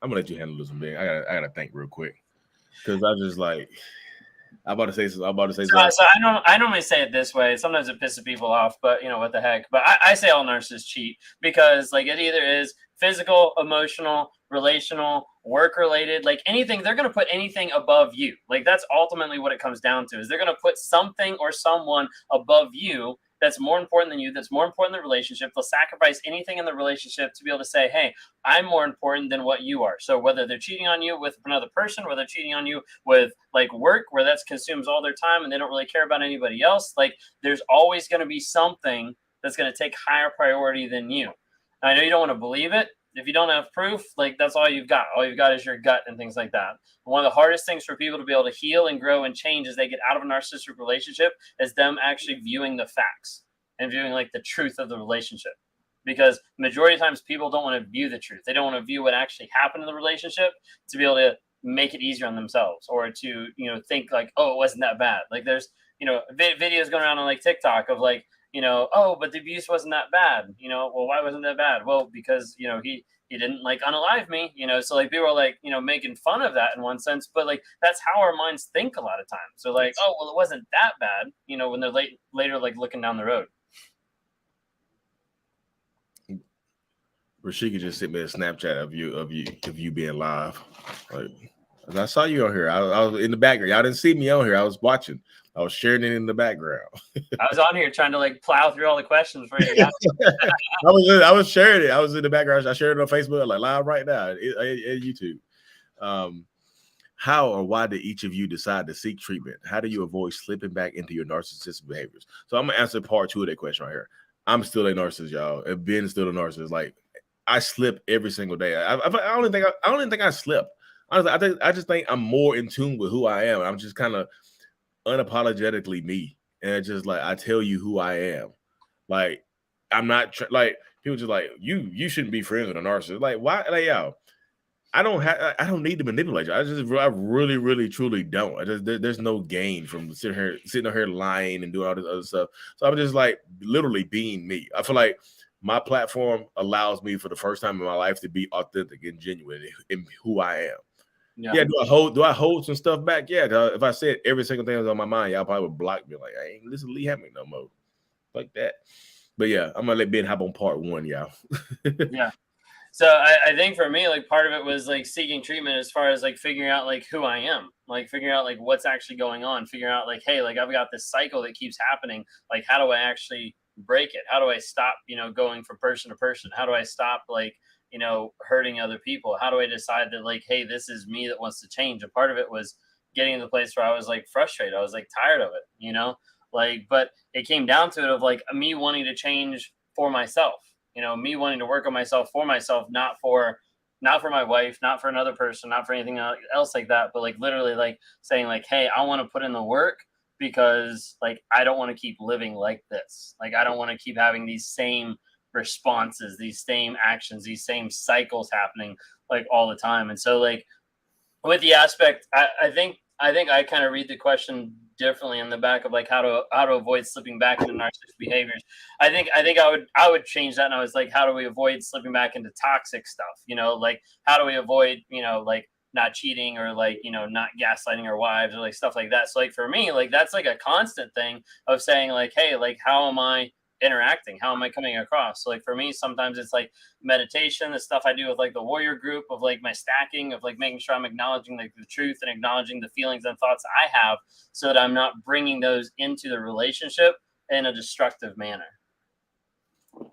I'm gonna let you handle this one, man. I gotta think real quick because I just I'm about to say something. So I normally say it this way. Sometimes it pisses people off, but what the heck. But I say all narcissists cheat because it either is physical, emotional, relational, work related, anything. They're gonna put anything above you. That's ultimately what it comes down to. Is they're gonna put something or someone above you. That's more important than you, that's more important than the relationship. They'll sacrifice anything in the relationship to be able to say, hey, I'm more important than what you are. So whether they're cheating on you with another person, whether they're cheating on you with work, where that consumes all their time and they don't really care about anybody else, there's always going to be something that's going to take higher priority than you. And I know you don't want to believe it. If you don't have proof, that's all you've got. All you've got is your gut and things like that. One of the hardest things for people to be able to heal and grow and change as they get out of a narcissistic relationship is them actually viewing the facts and viewing the truth of the relationship. Because majority of times people don't want to view the truth. They don't want to view what actually happened in the relationship to be able to make it easier on themselves or to, think oh, it wasn't that bad. There's, videos going around on TikTok of oh, but the abuse wasn't that bad. Well, why wasn't that bad? Well, because, he didn't unalive me, so people are making fun of that in one sense, but that's how our minds think a lot of times. So oh, well, it wasn't that bad, when they're later looking down the road. Rashika just sent me a Snapchat of you being live. I saw you on here. I was in the background. Y'all didn't see me on here. I was watching. I was sharing it in the background. I was on here trying to plow through all the questions for you. I was sharing it. I was in the background. I shared it on Facebook, live right now at YouTube. How or why did each of you decide to seek treatment? How do you avoid slipping back into your narcissistic behaviors? So I'm gonna answer part 2 of that question right here. I'm still a narcissist, y'all, and Ben's still a narcissist. I slip every single day. I don't even think I slip. Honestly, I just think I'm more in tune with who I am. I'm just kind of unapologetically me, and it's just like I tell you who I am. Like I'm not like people just like you shouldn't be friends with a narcissist. Like why? Like yo, I don't need to manipulate you. I really truly don't. There's no gain from sitting here lying and doing all this other stuff. So I'm just like literally being me. I feel like my platform allows me for the first time in my life to be authentic and genuine in who I am. Yeah. Do I hold some stuff back? Yeah. If I said every single thing that was on my mind, y'all probably would block me. Like I ain't listen to Lee Hammock no more. Like that. But yeah, I'm gonna let Ben hop on part 1, y'all. Yeah. So I think for me, like part of it was like seeking treatment as far as like figuring out like who I am, like figuring out like what's actually going on, figuring out like, hey, like I've got this cycle that keeps happening. Like, how do I actually break it? How do I stop, going from person to person? How do I stop like, hurting other people? How do I decide that like, hey, this is me that wants to change? And part of it was getting to the place where I was like frustrated. I was like tired of it, like, but it came down to it of like me wanting to change for myself. Me wanting to work on myself for myself, not for my wife, not for another person, not for anything else like that, but like literally like saying like, hey, I want to put in the work because like I don't want to keep living like this. Like I don't want to keep having these same responses, these same actions, these same cycles happening like all the time. And so like with the aspect, I think I kind of read the question differently in the back of like how to avoid slipping back into narcissistic behaviors. I think I would change that, and I was like, how do we avoid slipping back into toxic stuff? Like how do we avoid like not cheating or like not gaslighting our wives or like stuff like that. So like for me, like that's like a constant thing of saying like, hey, like how am I interacting? How am I coming across? So like for me, sometimes it's like meditation, the stuff I do with like the warrior group of like my stacking of like making sure I'm acknowledging like the truth and acknowledging the feelings and thoughts I have so that I'm not bringing those into the relationship in a destructive manner.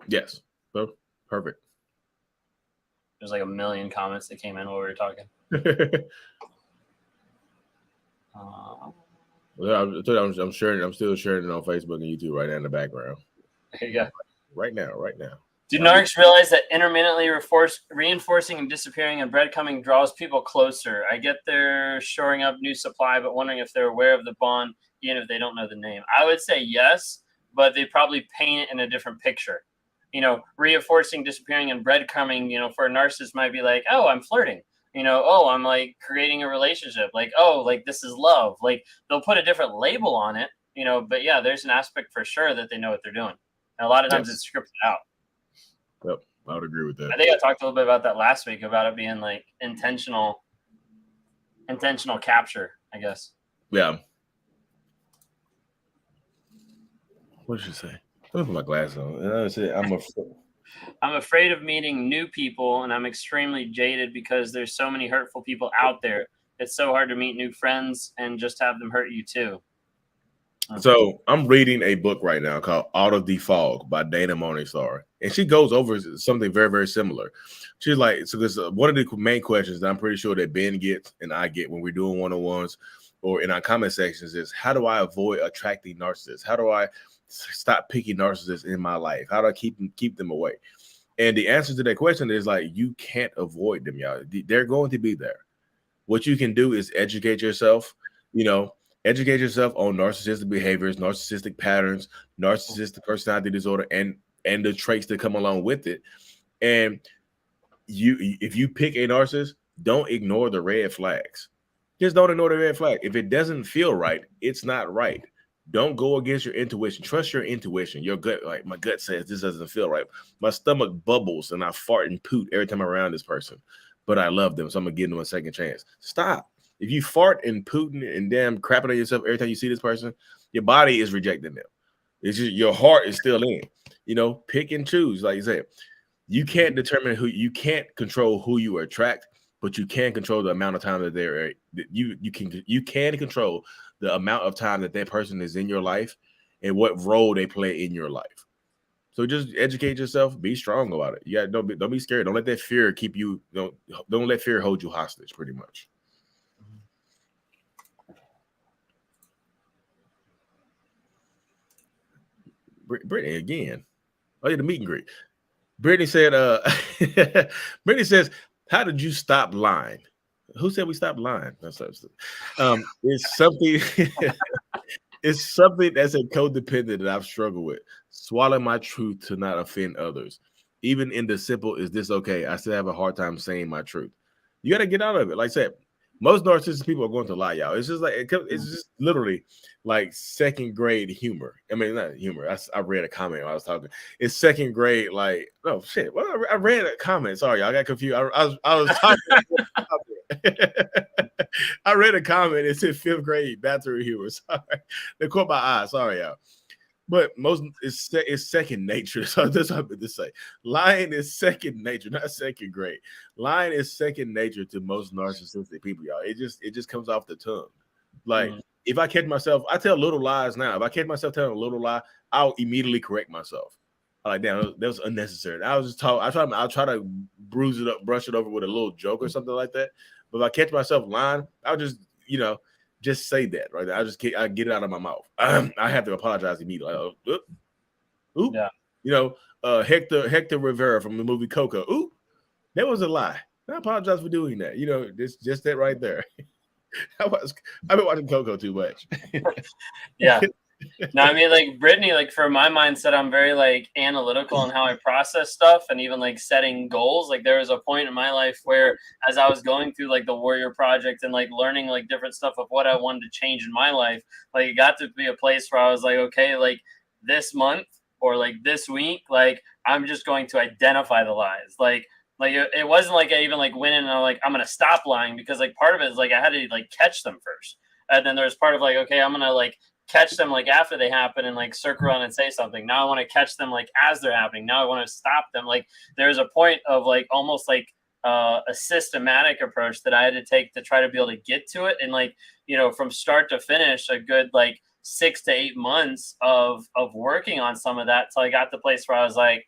Yes. So perfect. There's like a million comments that came in while we were talking. I'm sharing. I'm still sharing it on Facebook and YouTube right now in the background. There you go. Right now. Do narcs realize that intermittently reinforcing and disappearing and breadcrumbing draws people closer? I get they're shoring up new supply, but wondering if they're aware of the bond, even if they don't know the name. I would say yes, but they probably paint it in a different picture. Reinforcing, disappearing, and breadcrumbing, for a narcissist might be like, oh, I'm flirting. Oh, I'm like creating a relationship. Like, oh, like this is love. Like they'll put a different label on it, but yeah, there's an aspect for sure that they know what they're doing. And a lot of times it's scripted out. Yep, I would agree with that. I think I talked a little bit about that last week about it being like intentional capture, I guess. Yeah. What did you say? Let me put my glasses on. I'm afraid of meeting new people, and I'm extremely jaded because there's so many hurtful people out there. It's so hard to meet new friends and just have them hurt you too. So I'm reading a book right now called Out of the Fog by Dana Morningstar, and she goes over something very, very similar. She's like, so this one of the main questions that I'm pretty sure that Ben gets and I get when we're doing one-on-ones or in our comment sections is, how do I avoid attracting narcissists? How do I stop picking narcissists in my life? How do I keep them away? And the answer to that question is like, you can't avoid them, y'all. They're going to be there. What you can do is educate yourself, educate yourself on narcissistic behaviors, narcissistic patterns, narcissistic personality disorder, and the traits that come along with it. And if you pick a narcissist, don't ignore the red flags. Just don't ignore the red flag. If it doesn't feel right, it's not right. Don't go against your intuition. Trust your intuition. Your gut, like my gut says this doesn't feel right. My stomach bubbles and I fart and poot every time I'm around this person, but I love them, so I'm gonna give them a second chance. Stop. If you fart and pooting and damn crapping on yourself every time you see this person, your body is rejecting them. It's just your heart is still in. Pick and choose. Like you said, you can't control who you attract, but you can control the amount of time that they're. You can control the amount of time that person is in your life and what role they play in your life. So just educate yourself. Be strong about it. Yeah, don't be scared. Don't let that fear keep you. Don't let fear hold you hostage. Pretty much. Brittany again. Oh, yeah, the meet and greet. Brittany said, Brittany says, how did you stop lying? Who said we stopped lying? It's something. It's something that's a codependent that I've struggled with. Swallow my truth to not offend others. Even in the simple, is this okay? I still have a hard time saying my truth. You got to get out of it. Like I said, most narcissistic people are going to lie, y'all. It's just like it's just literally like second grade humor. I mean, not humor. I read a comment while I was talking. It's second grade, like, oh shit. Well, I read a comment. Sorry, I got confused. I was talking. I read a comment. It said fifth grade bathroom humor. Sorry, they caught my eye. Sorry, y'all. But most it's second nature. So that's what I meant to say. Lying is second nature, not second grade. Lying is second nature to most narcissistic people, y'all. It just comes off the tongue. Like if I catch myself, I tell little lies now. If I catch myself telling a little lie, I'll immediately correct myself. I'm like, damn, that was unnecessary. I was just talking. I'll try to bruise it up, brush it over with a little joke or something like that. But if I catch myself lying, I'll just, just say that, right? I get it out of my mouth. I have to apologize immediately. Like, oop. Yeah. Hector Rivera from the movie Coco. Ooh, that was a lie. I apologize for doing that. Just that right there. I've been watching Coco too much. Yeah. No, I mean, like Brittany, like for my mindset, I'm very like analytical in how I process stuff and even like setting goals. Like there was a point in my life where as I was going through like the Warrior Project and like learning like different stuff of what I wanted to change in my life, like it got to be a place where I was like, okay, like this month or like this week, like I'm just going to identify the lies. Like it wasn't like I even like went in and I'm like, I'm going to stop lying, because like part of it is like I had to like catch them first. And then there's part of like, okay, I'm going to like catch them like after they happen and like circle around and say something. Now I want to catch them like as they're happening. Now I want to stop them. Like there's a point of like almost like a systematic approach that I had to take to try to be able to get to it. And like, from start to finish, a good like 6 to 8 months of working on some of that till I got to the place where I was like,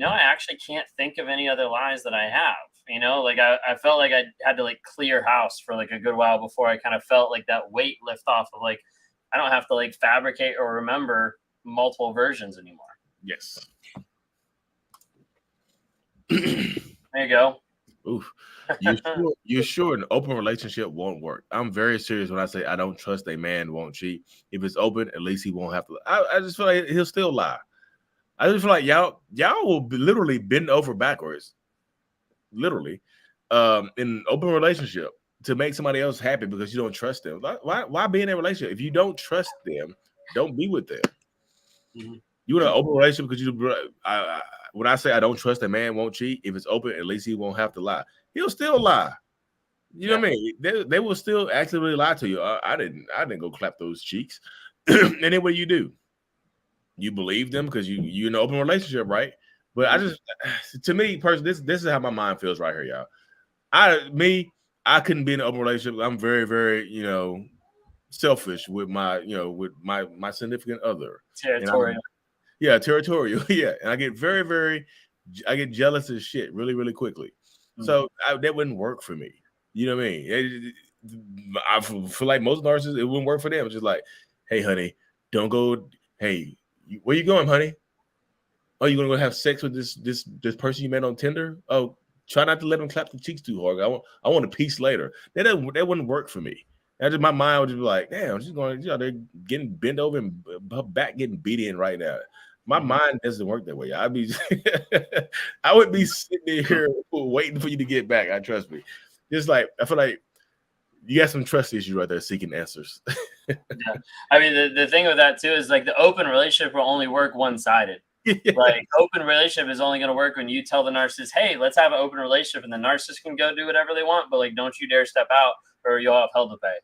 I actually can't think of any other lies that I have. Like I felt like I had to like clear house for like a good while before I kind of felt like that weight lift off of like, I don't have to like fabricate or remember multiple versions anymore. Yes. There you go. Oof. You're sure an open relationship won't work? I'm very serious when I say I don't trust a man won't cheat. If it's open, at least he won't have to. I just feel like he'll still lie. I just feel like y'all will literally bend over backwards, literally, in an open relationship to make somebody else happy because you don't trust them. Why be in a relationship? If you don't trust them, don't be with them. Mm-hmm. You want an open relationship because when I say I don't trust a man won't cheat, if it's open, at least he won't have to lie. He'll still lie. You know what I mean? They will still actively lie to you. I didn't go clap those cheeks. And then what do? You believe them because you're in an open relationship, right? But to me, personally, this is how my mind feels right here, y'all. I couldn't be in an open relationship. I'm very, very, selfish with my, with my significant other. Territorial. Territorial. Yeah. And I get I get jealous as shit really, really quickly. Mm-hmm. So that wouldn't work for me. You know what I mean? I feel like most narcissists, it wouldn't work for them. It's just like, hey, honey, don't go. Hey, where you going, honey? Oh, you gonna go have sex with this person you met on Tinder? Oh, try not to let them clap the cheeks too hard. I want a piece later. That wouldn't work for me. My mind would just be like, damn, she's going, they're getting bent over and her back getting beat in right now. My mind doesn't work that way. I would be sitting here waiting for you to get back. Trust me. Just like, I feel like you got some trust issues right there seeking answers. Yeah. I mean, the thing with that too is like the open relationship will only work one-sided. Like open relationship is only going to work when you tell the narcissist, hey, let's have an open relationship, and the narcissist can go do whatever they want, but like don't you dare step out or you'll have hell to pay.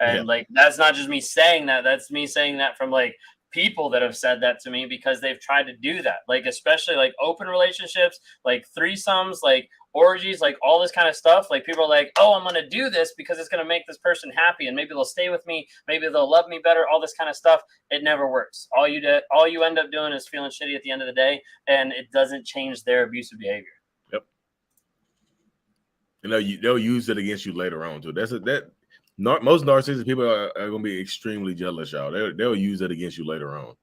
And like that's not just me saying that, that's me saying that from like people that have said that to me because they've tried to do that. Like especially like open relationships, like threesomes, like orgies, like all this kind of stuff. Like people are like, oh, I'm going to do this because it's going to make this person happy and maybe they'll stay with me, maybe they'll love me better, all this kind of stuff. It never works. All you end up doing is feeling shitty at the end of the day, and it doesn't change their abusive behavior. Yep. They'll use it against you later on too. Most narcissistic people are going to be extremely jealous, y'all. They'll use it against you later on.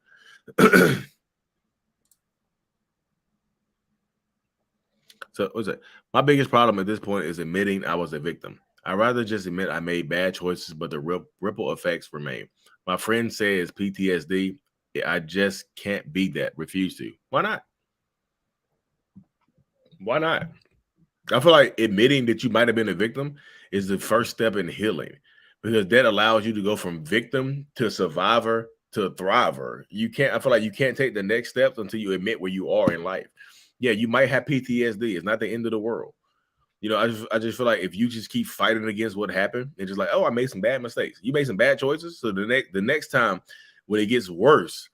So what's it? My biggest problem at this point is admitting I was a victim. I'd rather just admit I made bad choices, but the ripple effects remain. My friend says PTSD. I just can't beat that. Refuse to. Why not? Why not? I feel like admitting that you might have been a victim is the first step in healing, because that allows you to go from victim to survivor to thriver. You can't, I feel like you can't take the next steps until you admit where you are in life. Yeah, you might have PTSD. It's not the end of the world. You know, I just feel like if you just keep fighting against what happened and just like, oh, I made some bad mistakes. You made some bad choices. So the next time when it gets worse,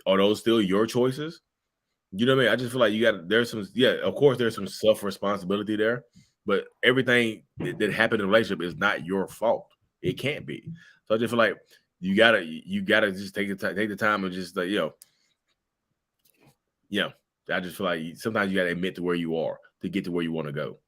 are those still your choices? You know what I mean? I just feel like there's some, yeah, of course there's some self-responsibility there, but everything that happened in a relationship is not your fault. It can't be. So I just feel like you gotta just take the time and just like, I just feel like sometimes you gotta admit to where you are to get to where you want to go.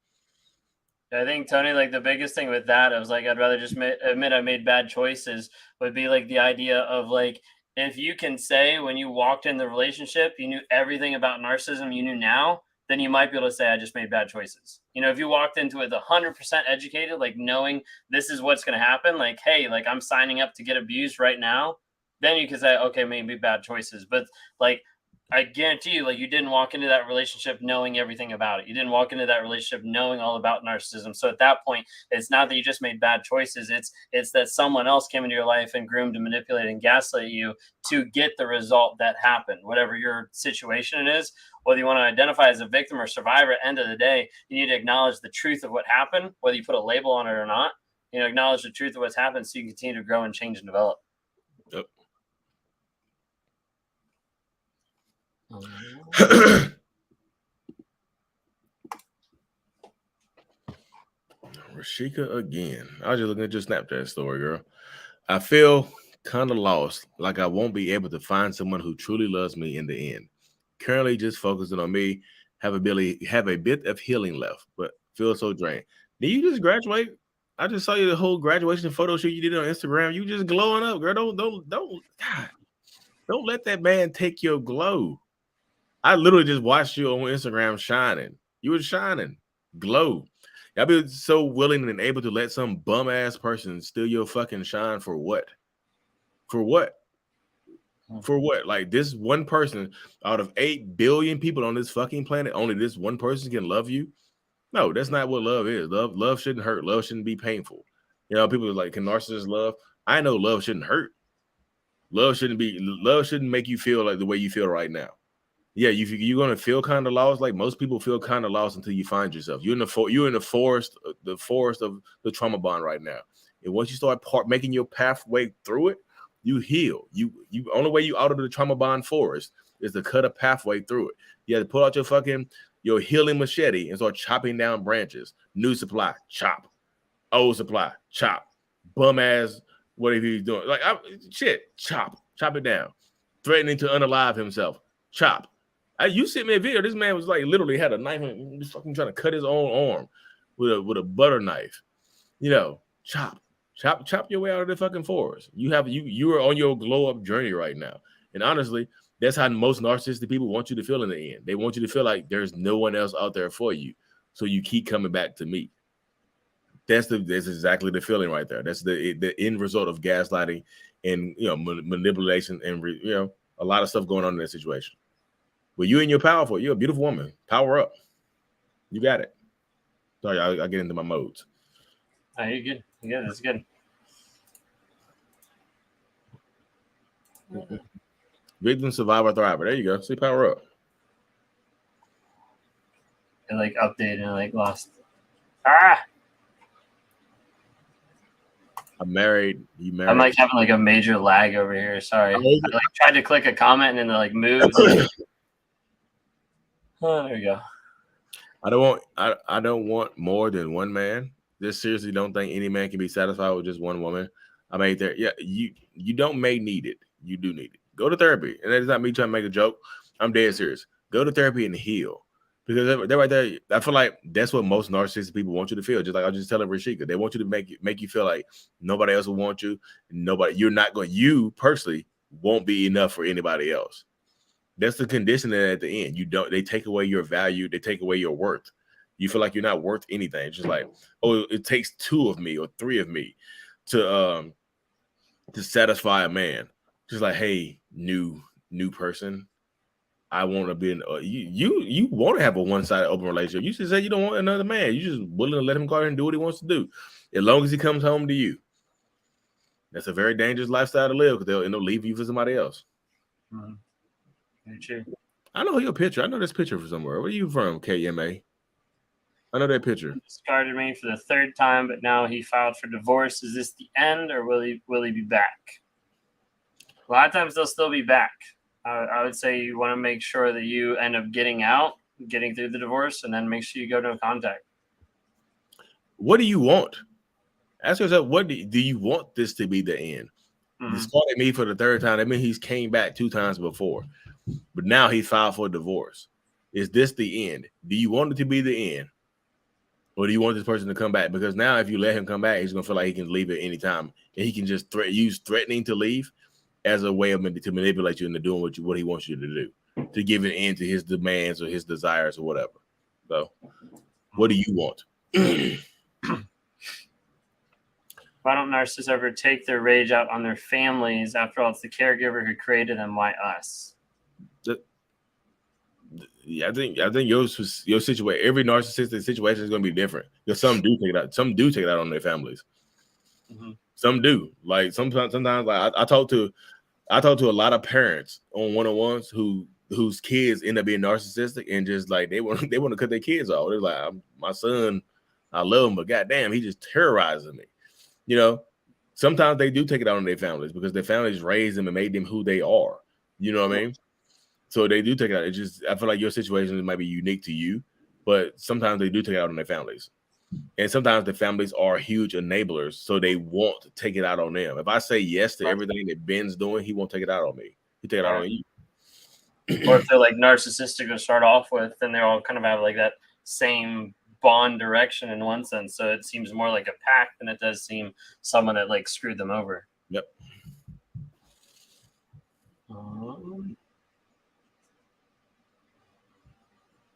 I think, Tony, like the biggest thing with that, I was like, I'd rather just admit I made bad choices, would be like the idea of like, if you can say when you walked in the relationship, you knew everything about narcissism you knew now, then you might be able to say, I just made bad choices. You know, if you walked into it 100% educated, like knowing this is what's going to happen, like, hey, like I'm signing up to get abused right now, then you can say, okay, maybe bad choices. But like, I guarantee you, like you didn't walk into that relationship knowing everything about it. You didn't walk into that relationship knowing all about narcissism. So at that point, it's not that you just made bad choices. It's that someone else came into your life and groomed and manipulated and gaslit you to get the result that happened, whatever your situation it is. Whether you want to identify as a victim or survivor, at the end of the day, you need to acknowledge the truth of what happened, whether you put a label on it or not. You know, acknowledge the truth of what's happened so you can continue to grow and change and develop. Yep. Rashika again. I was just looking at your Snapchat story, girl. I feel kind of lost, like I won't be able to find someone who truly loves me in the end. Currently just focusing on me, have a bit of healing left, but feel so drained. Did you just graduate? I just saw you the whole graduation photo shoot you did on Instagram. You just glowing up, girl. Don't let that man take your glow. I literally just watched you on Instagram shining. You were shining, glow. I've been so willing and able to let some bum ass person steal your fucking shine for what? For what? For what? Like this one person out of 8 billion people on this fucking planet, only this one person can love you? No, that's not what love is. Love shouldn't hurt. Love shouldn't be painful. You know, people are like, can narcissists love? I know love shouldn't hurt. Love shouldn't make you feel like the way you feel right now. Yeah, you're gonna feel kind of lost. Like most people feel kind of lost until you find yourself. You're in the forest of the trauma bond right now. And once you start making your pathway through it, you heal. You only way you out of the trauma bond forest is to cut a pathway through it. You have to pull out your healing machete and start chopping down branches. New supply, chop. Old supply, chop. Bum ass, what if he's doing? Like chop it down. Threatening to unalive himself, chop. You sent me a video. This man was like literally had a knife and just fucking trying to cut his own arm with a butter knife. You know, chop your way out of the fucking forest. You are on your glow up journey right now. And honestly, that's how most narcissistic people want you to feel in the end. They want you to feel like there's no one else out there for you. So you keep coming back to me. That's exactly the feeling right there. That's the end result of gaslighting and manipulation and a lot of stuff going on in that situation. But you and you're powerful. You're a beautiful woman. Power up. You got it. Sorry, I get into my modes. Oh, you're good. Yeah, that's good. Victim, survivor, thriver. There you go. See, power up. And like updated and like lost. I'm married. You married. I'm like having like a major lag over here. Sorry. I like tried to click a comment and then it like moved. Oh, there you go. I don't want more than one man. Just seriously don't think any man can be satisfied with just one woman. I mean, you don't may need it. You do need it. Go to therapy. And that's not me trying to make a joke. I'm dead serious. Go to therapy and heal. Because they're right there. I feel like that's what most narcissistic people want you to feel. Just like I was just telling Rashika, they want you to make you feel like nobody else will want you. You personally won't be enough for anybody else. That's the condition that at the end, they take away your value, they take away your worth. You feel like you're not worth anything. It's just like, oh, it takes 2 of me or 3 of me to satisfy a man. Just like, hey, new person, I want to be in. You want to have a one-sided open relationship. You should say you don't want another man. You just willing to let him go out and do what he wants to do, as long as he comes home to you. That's a very dangerous lifestyle to live because they'll end up leaving you for somebody else. Mm-hmm. Very true. I know your picture. I know this picture from somewhere. Where are you from, KMA? I know that picture. He discarded me for the 3rd time, but now he filed for divorce. Is this the end, or will he be back? A lot of times they'll still be back. I would say you want to make sure that you end up getting through the divorce, and then make sure you go no contact. What do you want? Ask yourself, what do you want this to be the end? Mm-hmm. Discarded me for the 3rd time. That means he's came back 2 times before, but now he filed for divorce. Is this the end? Do you want it to be the end? Or do you want this person to come back? Because now if you let him come back, he's going to feel like he can leave at any time. And he can just use threatening to leave as a way of to manipulate you into doing what he wants you to do, to give an end to his demands or his desires or whatever. So what do you want? Why don't narcissists ever take their rage out on their families? After all, it's the caregiver who created them. Why us? Yeah, I think your situation, every narcissistic situation is going to be different. Because some do take it out. Some do take it out on their families. Mm-hmm. Some do. Like sometimes like I talk to a lot of parents on one-on-ones whose kids end up being narcissistic, and just like they want to cut their kids off. They're like, my son, I love him, but goddamn, he just terrorizes me. You know, sometimes they do take it out on their families because their families raised them and made them who they are. You know what I mean? So they do take it out. It just, I feel like your situation might be unique to you, but sometimes they do take it out on their families. And sometimes the families are huge enablers, so they won't take it out on them. If I say yes to everything that Ben's doing, he won't take it out on me. He take it out on you. Or if they're like narcissistic to start off with, then they all kind of have like that same bond direction in one sense. So it seems more like a pact than it does seem someone that like screwed them over. Yep.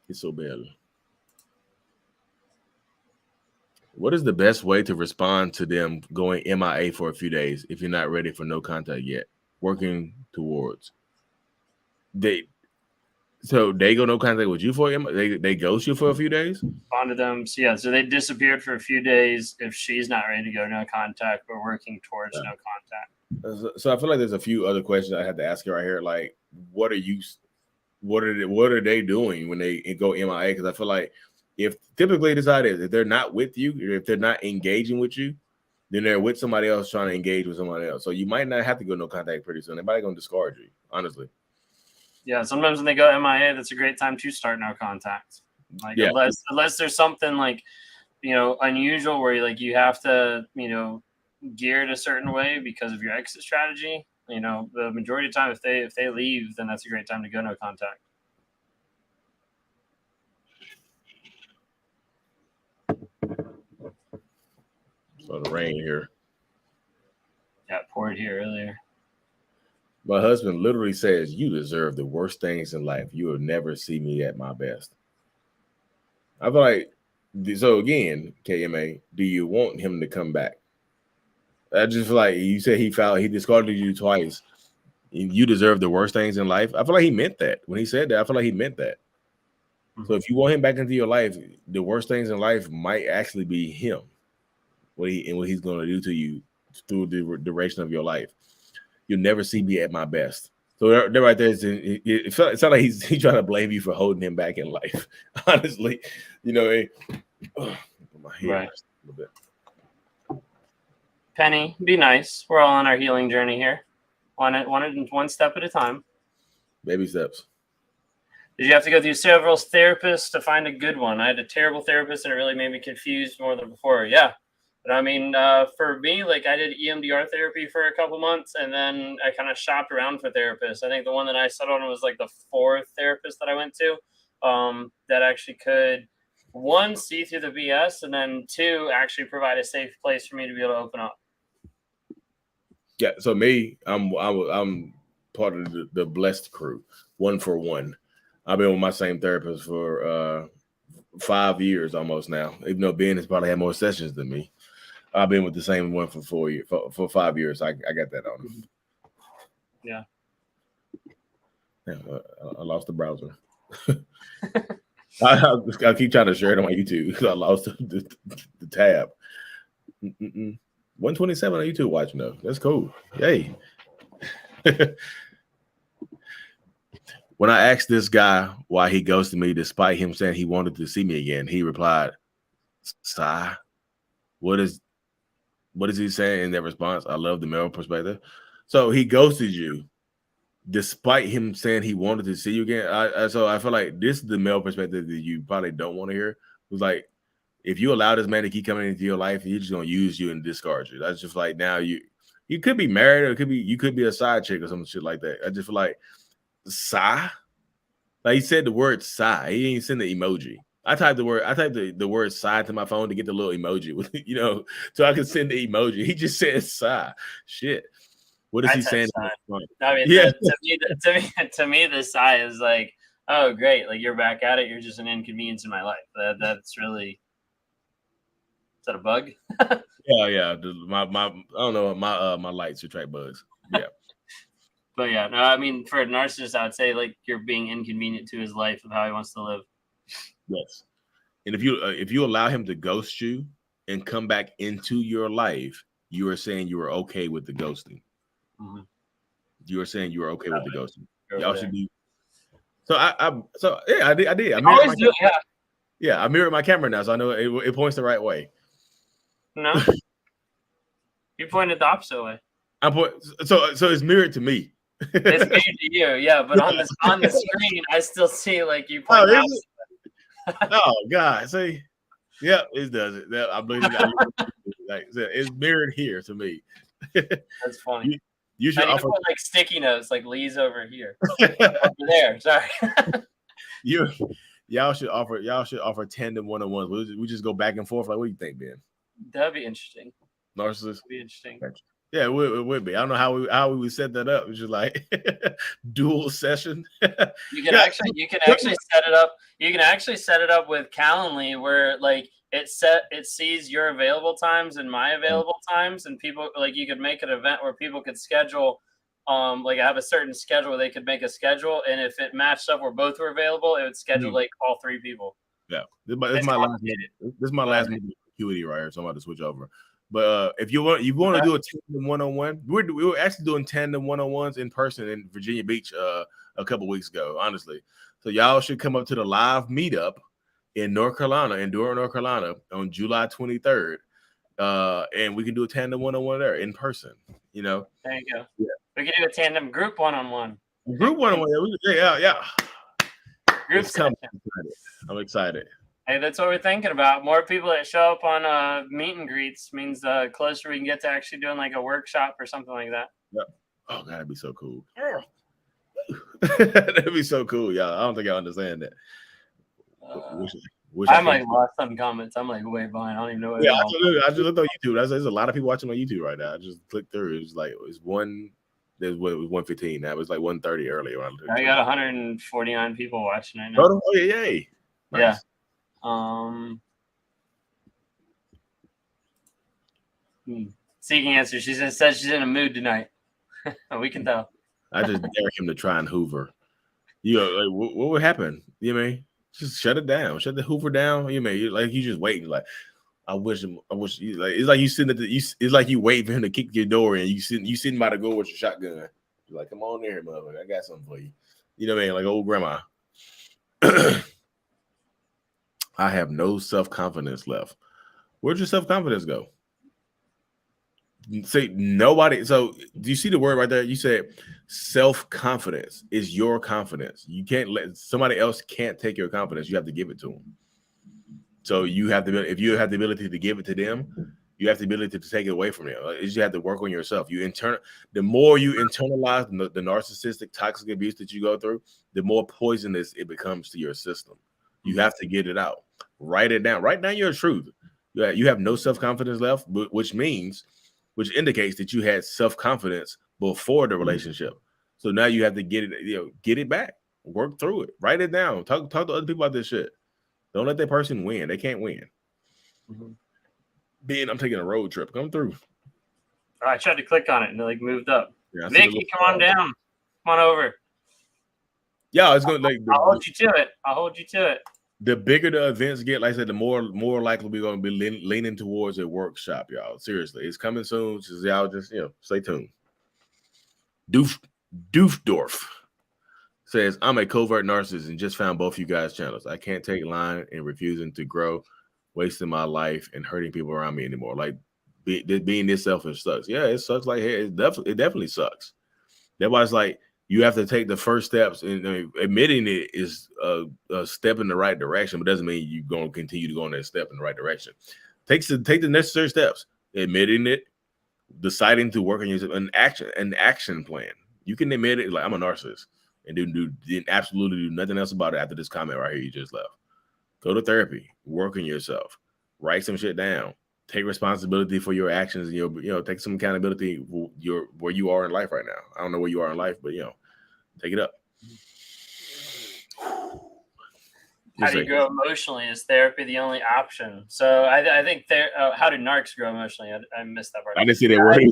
It's so bad. What is the best way to respond to them going MIA for a few days if you're not ready for no contact yet? Working towards. So they go no contact with you for they ghost you for a few days? Bonded them. So yeah, so they disappeared for a few days. If she's not ready to go no contact, we're working towards no contact. So I feel like there's a few other questions I have to ask you right here. Like, what are they doing when they go MIA? Because I feel like if typically this idea is if they're not with you, or if they're not engaging with you, then they're with somebody else trying to engage with somebody else. So you might not have to go no contact pretty soon. They're probably gonna discard you, honestly. Yeah, sometimes when they go MIA, that's a great time to start no contact. Like unless there's something like, unusual where you have to, gear it a certain way because of your exit strategy. The majority of the time, if they leave, then that's a great time to go no contact. So the rain here. Yeah, it poured here earlier. My husband literally says, "You deserve the worst things in life. You will never see me at my best." I feel like, so again, KMA, do you want him to come back? I just feel like you said he discarded you twice. You deserve the worst things in life. I feel like he meant that. When he said that, I feel like he meant that. Mm-hmm. So if you want him back into your life, the worst things in life might actually be him. What he's going to do to you through the duration of your life. You'll never see me at my best. So they're right there. It sounds like he's trying to blame you for holding him back in life. Honestly, my head right. A little bit. Penny, be nice. We're all on our healing journey here. One step at a time. Baby steps. Did you have to go through several therapists to find a good one? I had a terrible therapist, and it really made me confused more than before. Yeah. But I mean, for me, I did EMDR therapy for a couple months, and then I kind of shopped around for therapists. I think the one that I settled on was the 4th therapist that I went to that actually could, 1, see through the BS, and then 2, actually provide a safe place for me to be able to open up. Yeah. So me, I'm part of the blessed crew, 1 for 1. I've been with my same therapist for 5 years almost now. Even though Ben has probably had more sessions than me. I've been with the same one for 4 years, for 5 years. I got that on him. Yeah. Yeah, I lost the browser. I keep trying to share it on my YouTube because I lost the tab. 127 on YouTube watching though. That's cool. Yay. When I asked this guy why he ghosted me despite him saying he wanted to see me again, he replied, "Sigh. What is he saying in that response? I love the male perspective." So he ghosted you despite him saying he wanted to see you again. So I feel like this is the male perspective that you probably don't want to hear. It was like, if you allow this man to keep coming into your life, he's just gonna use you and discard you. That's just like, now you could be married, or you could be a side chick or some shit like that. I just feel like, sigh. Like, he said the word sigh. He didn't send the emoji. I typed the word sigh to my phone to get the little emoji with, so I could send the emoji. He just said sigh. Shit. What is he saying? I mean, yeah. To me, the sigh is like, oh, great. Like, you're back at it. You're just an inconvenience in my life. That's really, is that a bug? Yeah. I don't know. My lights attract bugs. Yeah. But yeah, no, I mean, for a narcissist, I would say like you're being inconvenient to his life of how he wants to live. Yes. And if you allow him to ghost you and come back into your life, you are saying you are okay with the ghosting. Mm-hmm. You are saying you are okay with the ghosting. Y'all should be. So I did. I always do. Yeah, I mirrored my camera now, so I know it points the right way. No, you pointed the opposite way. So it's mirrored to me. It's mirrored to you, yeah. But on the screen, I still see like you point the opposite. Oh God! See, yeah, it does it. I believe like it's mirrored here to me. That's funny. You should offer put, like, sticky notes, like Lee's over here, over there. Sorry. Y'all should offer tandem one-on-ones. We just go back and forth. Like, what do you think, Ben? That'd be interesting. Narcissist. That'd be interesting. Yeah, it would be. I don't know how we would set that up. It's just like dual session. You can actually set it up. You can actually set it up with Calendly, where like it sees your available times and my available times, and people, like, you could make an event where people could schedule, like, have a certain schedule where they could make a schedule, and if it matched up where both were available, it would schedule like all three people. Yeah, this is my last acuity right here, so I'm about to switch over. But if you want to do a tandem one-on-one, we were actually doing tandem one-on-ones in person in Virginia Beach a couple weeks ago, honestly. So y'all should come up to the live meetup in North Carolina, in Durham, North Carolina, on July 23rd. And we can do a tandem one-on-one there in person. There you go. Yeah. We can do a tandem group one-on-one. Group one-on-one. Yeah. Group session. I'm excited. Hey, that's what we're thinking about. More people that show up on meet and greets means the closer we can get to actually doing like a workshop or something like that. Yep. Oh, God, that'd be so cool. That'd be so cool, y'all. I don't think I understand that. I'm like lost some comments. I'm like way behind. I don't even know what. Yeah, I just looked on YouTube. There's a lot of people watching on YouTube right now. I just clicked through. It was 1:15 now. It was like 1:30 earlier. I got 149 people watching right now. Oh yeah, yay! Nice. Yeah. Seeking answer. She says she's in a mood tonight. We can tell. I just dare him to try and Hoover. Like, what would happen? You know what I mean? Just shut it down. Shut the Hoover down. You know, like, you just waiting. Like, I wish you, like, it's like you sitting it's like you wait for him to kick your door and you sitting by the door with your shotgun. You're like, come on there, motherfucker. I got something for you. You know what I mean? Like old grandma. I have no self-confidence left. Where'd your self-confidence go? Say nobody. So do you see the word right there? You said self-confidence is your confidence. You can't let somebody else can't take your confidence. You have to give it to them. So you have to, if you have the ability to give it to them, you have the ability to take it away from them. You have to work on yourself. The more you internalize the narcissistic toxic abuse that you go through, the more poisonous it becomes to your system. You have to get it out. Write it down. Write down your truth. You have no self-confidence left, which indicates that you had self-confidence before the relationship. So now you have to get it back. Work through it. Write it down. Talk to other people about this shit. Don't let that person win. They can't win. Mm-hmm. Ben, I'm taking a road trip. Come through. Oh, I tried to click on it and it like moved up. Yeah, Mickey, come on down. Come on over. Yeah, it's gonna like. I'll hold you to it. I'll hold you to it. The bigger the events get, like I said, the more likely we're going to be leaning towards a workshop, y'all. Seriously, it's coming soon. So y'all just stay tuned. Doofdorf says, I'm a covert narcissist and just found both you guys' channels. I can't take line and refusing to grow, wasting my life and hurting people around me anymore. Like being this selfish sucks. Yeah, it sucks. Like, hey, it definitely sucks. That's why it's like you have to take the first steps, and admitting it is a step in the right direction, but doesn't mean you're going to continue to go on that step in the right direction. Take the necessary steps, admitting it, deciding to work on yourself, an action plan. You can admit it, like I'm a narcissist, and didn't absolutely do nothing else about it after this comment right here you just left. Go to therapy, work on yourself, write some shit down, take responsibility for your actions, and take some accountability for where you are in life right now. I don't know where you are in life, but take it up. How do you grow emotionally? Is therapy the only option? So I think how do narcs grow emotionally? I missed that part. I didn't see that word.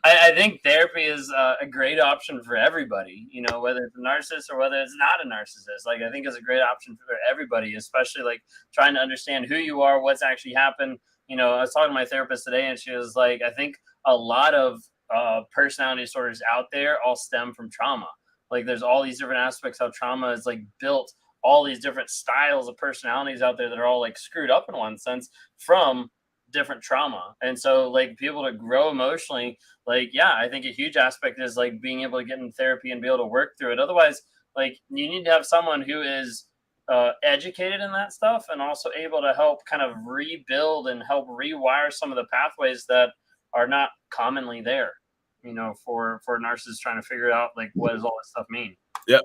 I think therapy is a great option for everybody, whether it's a narcissist or whether it's not a narcissist. Like, I think it's a great option for everybody, especially like trying to understand who you are, what's actually happened. I was talking to my therapist today and she was like, I think a lot of personality disorders out there all stem from trauma. Like, there's all these different aspects how trauma is like built all these different styles of personalities out there that are all like screwed up in one sense from different trauma. And so like people to grow emotionally, like, yeah, I think a huge aspect is like being able to get in therapy and be able to work through it. Otherwise, like, you need to have someone who is educated in that stuff and also able to help kind of rebuild and help rewire some of the pathways that are not commonly there, for narcissists trying to figure out like what does all this stuff mean. Yep.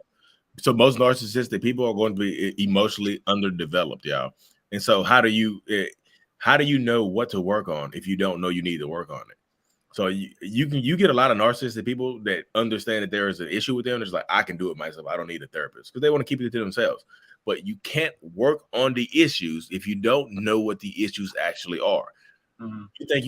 So most narcissistic people are going to be emotionally underdeveloped, y'all. And so how do you know what to work on if you don't know you need to work on it? So you get a lot of narcissistic people that understand that there is an issue with them. It's like, I can do it myself. I don't need a therapist, because they want to keep it to themselves. But you can't work on the issues if you don't know what the issues actually are. Mm-hmm. You think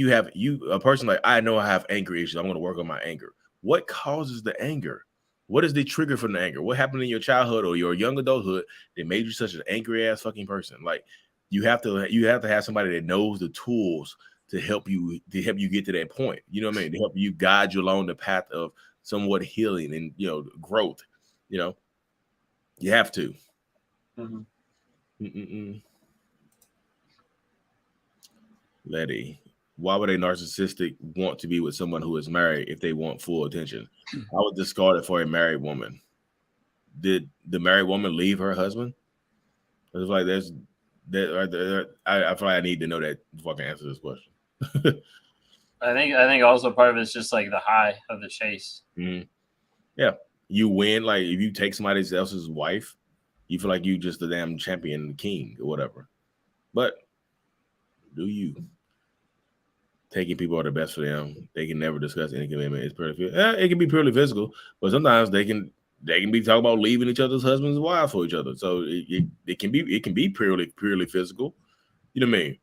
a person like, I know I have anger issues. I'm going to work on my anger. What causes the anger? What is the trigger for the anger? What happened in your childhood or your young adulthood that made you such an angry ass fucking person? Like, you have to have somebody that knows the tools to help you get to that point. You know what I mean? To help you guide you along the path of somewhat healing and growth. You have to. Mm-hmm. Letty, why would a narcissistic want to be with someone who is married if they want full attention? I would discard it for a married woman. Did the married woman leave her husband? It's like I feel like I need to know that before I can answer this question. I think also part of it is just like the high of the chase. Mm-hmm. Yeah, you win. Like, if you take somebody else's wife, you feel like you just the damn champion, king or whatever. But do you? Taking people are the best for them. They can never discuss any commitment. It's purely it can be purely physical, but sometimes they can be talking about leaving each other's husbands and wives for each other. So it can be purely physical. You know what I mean?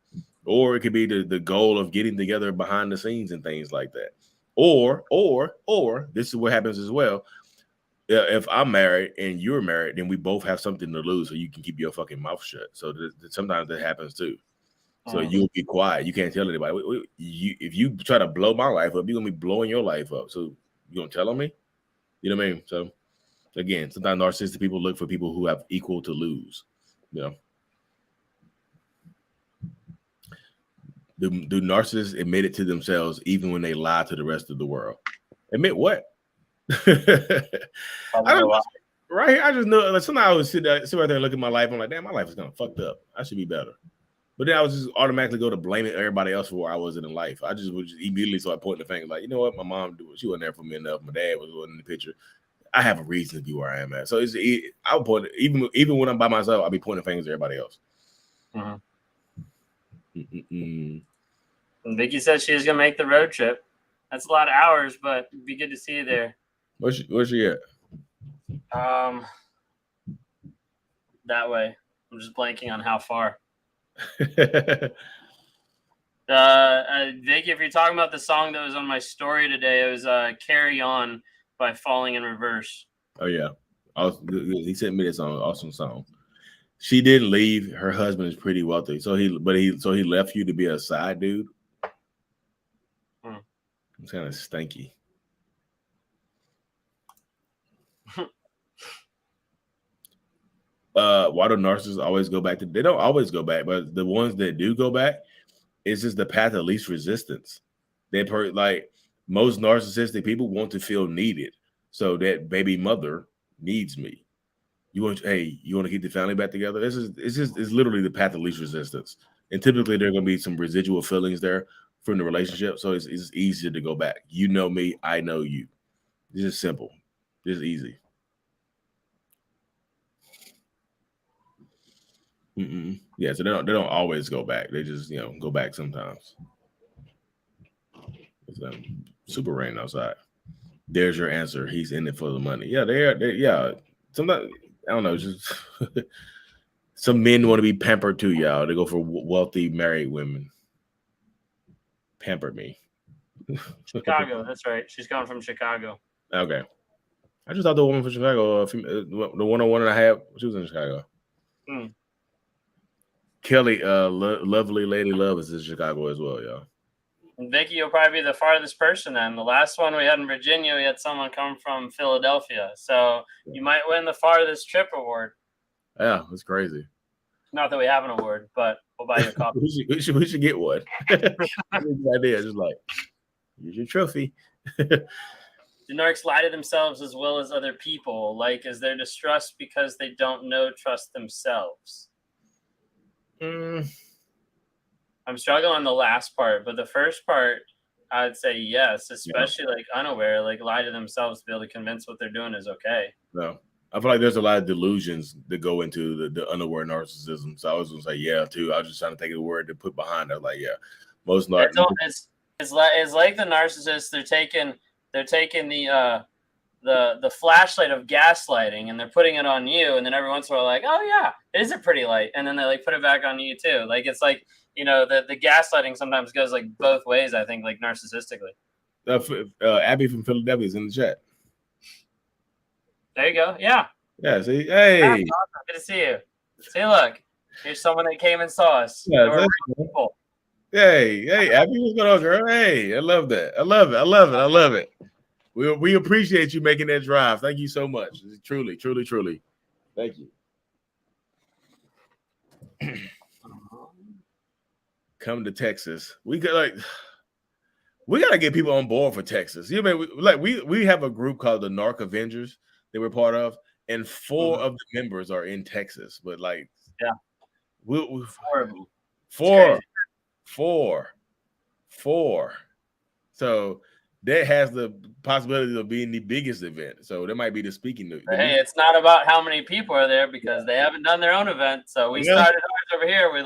Or it could be the goal of getting together behind the scenes and things like that. Or this is what happens as well. If I'm married and you're married, then we both have something to lose, so you can keep your fucking mouth shut. So sometimes that happens too. So you'll be quiet. You can't tell anybody. If you try to blow my life up, you're going to be blowing your life up. So you going to tell on me? You know what I mean? So again, sometimes narcissistic people look for people who have equal to lose. Do narcissists admit it to themselves even when they lie to the rest of the world? Admit what? I don't know. Right here, I just know. Like, sometimes I would sit right there and look at my life. I'm like, damn, my life is kind of fucked up. I should be better. But then I was just automatically go to blaming everybody else for where I wasn't in life. I just would immediately start pointing the finger, like, you know what, my mom she wasn't there for me enough. My dad wasn't in the picture. I have a reason to be where I am at. So I would point even when I'm by myself, I'll be pointing fingers at everybody else. Vicky said she was gonna make the road trip. That's a lot of hours, but it'd be good to see you there. Where's she at? That way. I'm just blanking on how far. Vicky, if you're talking about the song that was on my story today, it was "Carry On" by Falling in Reverse. Oh yeah, he sent me this song, awesome song. She didn't leave. Her husband is pretty wealthy, so he left you to be a side dude. It's kind of stinky. Why do narcissists always go back to? They don't always go back, but the ones that do go back, it's just the path of least resistance. Like most narcissistic people want to feel needed, so that baby mother needs me. You want to keep the family back together? It's literally the path of least resistance, and typically there are going to be some residual feelings there from the relationship, so it's easier to go back. You know me, I know you. It's just simple, it's easy. Yeah, so they don't always go back. They just go back sometimes. It's super rain outside. There's your answer. He's in it for the money. Yeah, they are. Yeah, sometimes I don't know. Just some men want to be pampered too, y'all. They go for wealthy married women. Pamper me. Chicago. That's right. She's coming from Chicago. Okay. I just thought the woman from Chicago, the 101 and a half, she was in Chicago. Kelly, lovely lady love is in Chicago as well, y'all. And Vicky, you'll probably be the farthest person then. The last one we had in Virginia, we had someone come from Philadelphia. So you might win the farthest trip award. Yeah, it's crazy. Not that we have an award, but we'll buy you a copy. we should get one. Idea, just like, here's your trophy. Do narcs lie to themselves as well as other people? Like, is there distrust because they don't trust themselves? I'm struggling on the last part, but the first part, I'd say yes, especially like unaware, like lie to themselves to be able to convince what they're doing is okay. No, I feel like there's a lot of delusions that go into the unaware narcissism. So I was gonna say yeah too. I was just trying to think of the word to put behind it. Like most narcissists. It's like the narcissists. They're taking the flashlight of gaslighting and they're putting it on you, and then every once in a while like, oh yeah, it is a pretty light, and then they like put it back on you too. Like it's like the gaslighting sometimes goes like both ways. I think like narcissistically. Abby from Philadelphia is in the chat. There you go. Yeah. Yeah. See, hey, awesome. Good to see you. See, look, here's someone that came and saw us. Yeah, hey, Abby, what's going on, girl? Hey, I love that. I love it. We appreciate you making that drive. Thank you so much. Truly. Thank you. Come to Texas. We gotta get people on board for Texas. You know, we have a group called the Narc Avengers that we're part of, and 4 of the members are in Texas. But like, yeah, we'll 4 of them. 4. So that has the possibility of being the biggest event. So that might be the speaking. Hey, it's not about how many people are there because they haven't done their own event. So we started ours over here. We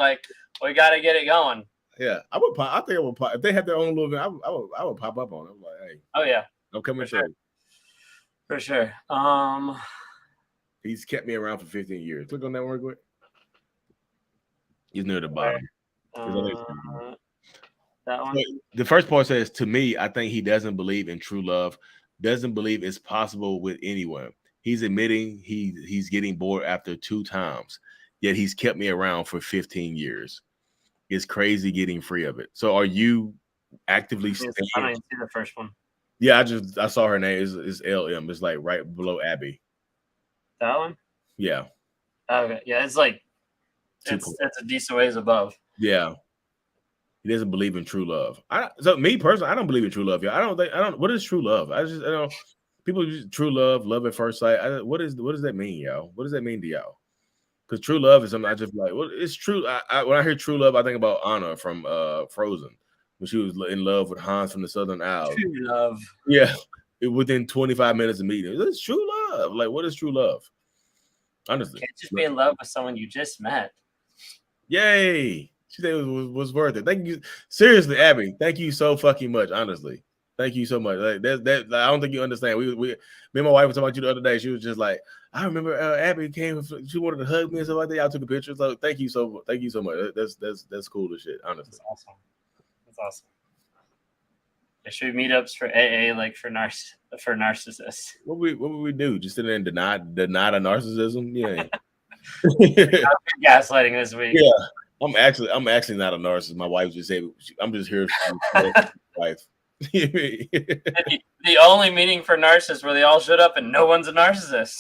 got to get it going. Yeah, I think I would pop. If they had their own little event, I would pop up on it. I'm like, hey. Oh yeah. I'm coming for sure. He's kept me around for 15 years. Click on that one real quick. He's near the bottom. That one. The first part says, to me, I think he doesn't believe in true love, doesn't believe it's possible with anyone. He's admitting he's getting bored after 2 times, yet he's kept me around for 15 years. It's crazy getting free of it. So are you actively I didn't see the first one. Yeah, I saw her name. It's LM. It's like right below Abby. That one? Yeah. Okay. Yeah, it's like it's a decent ways above. Yeah. He doesn't believe in true love. So me personally, I don't believe in true love. I don't. What is true love? I don't. People use true love at first sight. What does that mean, y'all? What does that mean to y'all? Because true love is something I just like. Well, it's true. When I hear true love, I think about Anna from Frozen when she was in love with Hans from the Southern Isles. True love. Yeah, within 25 minutes of meeting, it's true love. Like, what is true love? Honestly, you can't just be in love with someone you just met. Yay! She said it was worth it. Thank you. Seriously, Abby, thank you so fucking much. Honestly, Thank you so much. Like that. I don't think you understand. Me and my wife were talking about you the other day. She was just like, I remember Abby came. She wanted to hug me and stuff like that. Y'all took a picture. So thank you so much. Thank you so much. That's cool as shit. Honestly, That's awesome. That's awesome. There should be meetups for AA, like for narcissists. What would we do? Just sit there and deny the narcissism? Yeah. Gaslighting this week. Yeah. I'm actually not a narcissist. My wife just said I'm just here for wife. The only meeting for narcissists where they all showed up and no one's a narcissist.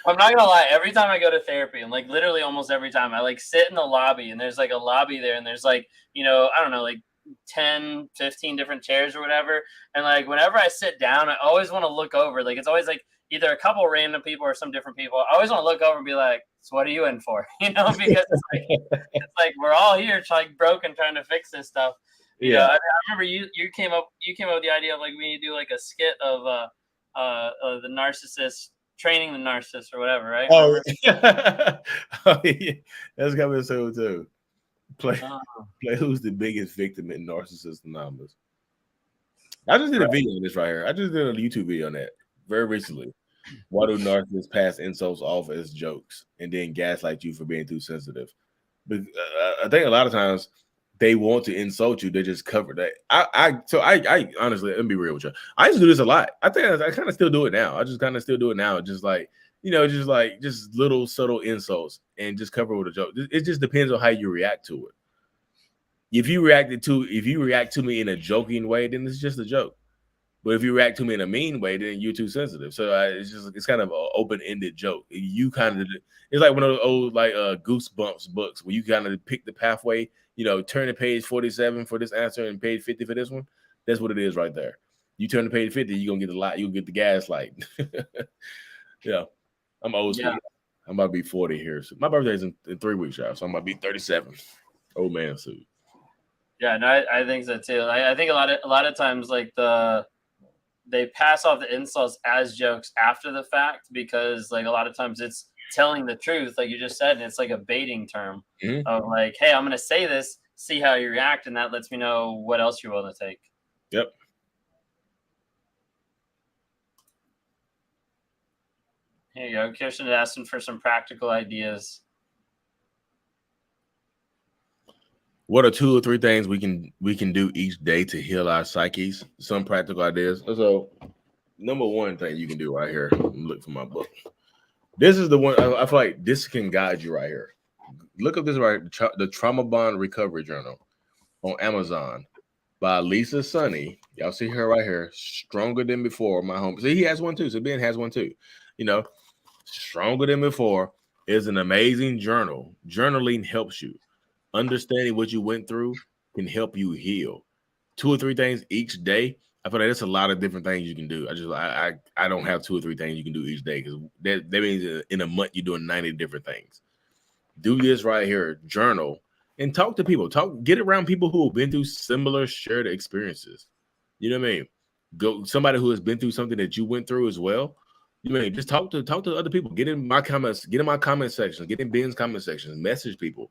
I'm not gonna lie, every time I go to therapy, and like literally almost every time, I like sit in the lobby and there's like a lobby there and there's like, you know, I don't know, like 10, 15 different chairs or whatever. And like whenever I sit down, I always want to look over. Like it's always like either a couple random people or some different people. I always want to look over and be like, so what are you in for? You know, because it's like we're all here like broken trying to fix this stuff. You know, I remember you came up with the idea of like we need to do like a skit of the narcissist training the narcissist or whatever, right? Oh, yeah. That's coming soon too. Play who's the biggest victim in Narcissist Anonymous. I just did a video on this right here. I just did a YouTube video on that very recently. Why do narcissists pass insults off as jokes and then gaslight you for being too sensitive? But I think a lot of times they want to insult you. They just cover that. I honestly, let me be real with you. I used to do this a lot. I think I kind of still do it now. I just kind of still do it now. Just like, you know, just little subtle insults and just cover with a joke. It just depends on how you react to it. If you react to me in a joking way, then it's just a joke. But if you react to me in a mean way, then you're too sensitive. So it's kind of an open-ended joke. It's like one of those old like Goosebumps books where you kind of pick the pathway. You know, turn to page 47 for this answer and page 50 for this one. That's what it is right there. You turn to page 50, you're gonna get you'll get the gaslight. Yeah, I'm old school. Yeah. I'm about to be 40 here. So my birthday's in 3 weeks, y'all. So I'm about to be 37. Old man suit. Yeah, no, I think so too. I think a lot of times like they pass off the insults as jokes after the fact because like a lot of times it's telling the truth, like you just said, and it's like a baiting term of like, hey, I'm gonna say this, see how you react, and that lets me know what else you're willing to take. Yep. Here you go. Kirsten asking for some practical ideas. What are 2 or 3 things we can do each day to heal our psyches? Some practical ideas. So, number 1 thing you can do right here. Look for my book. This is the one I feel like this can guide you right here. Look up this right, the Trauma Bond Recovery Journal on Amazon by Lisa Sunny. Y'all see her right here. Stronger Than Before. My home. See, he has one too. So Ben has one too. You know, Stronger Than Before is an amazing journal. Journaling helps you. Understanding what you went through can help you heal. 2 or 3 things each day. I feel like that's a lot of different things you can do. I don't have 2 or 3 things you can do each day because that means in a month you're doing 90 different things. Do this right here, journal, and talk to people. Get around people who have been through similar shared experiences. You know what I mean? Go somebody who has been through something that you went through as well. You mean just talk to other people. Get in my comments. Get in my comment section. Get in Ben's comment section. Message people.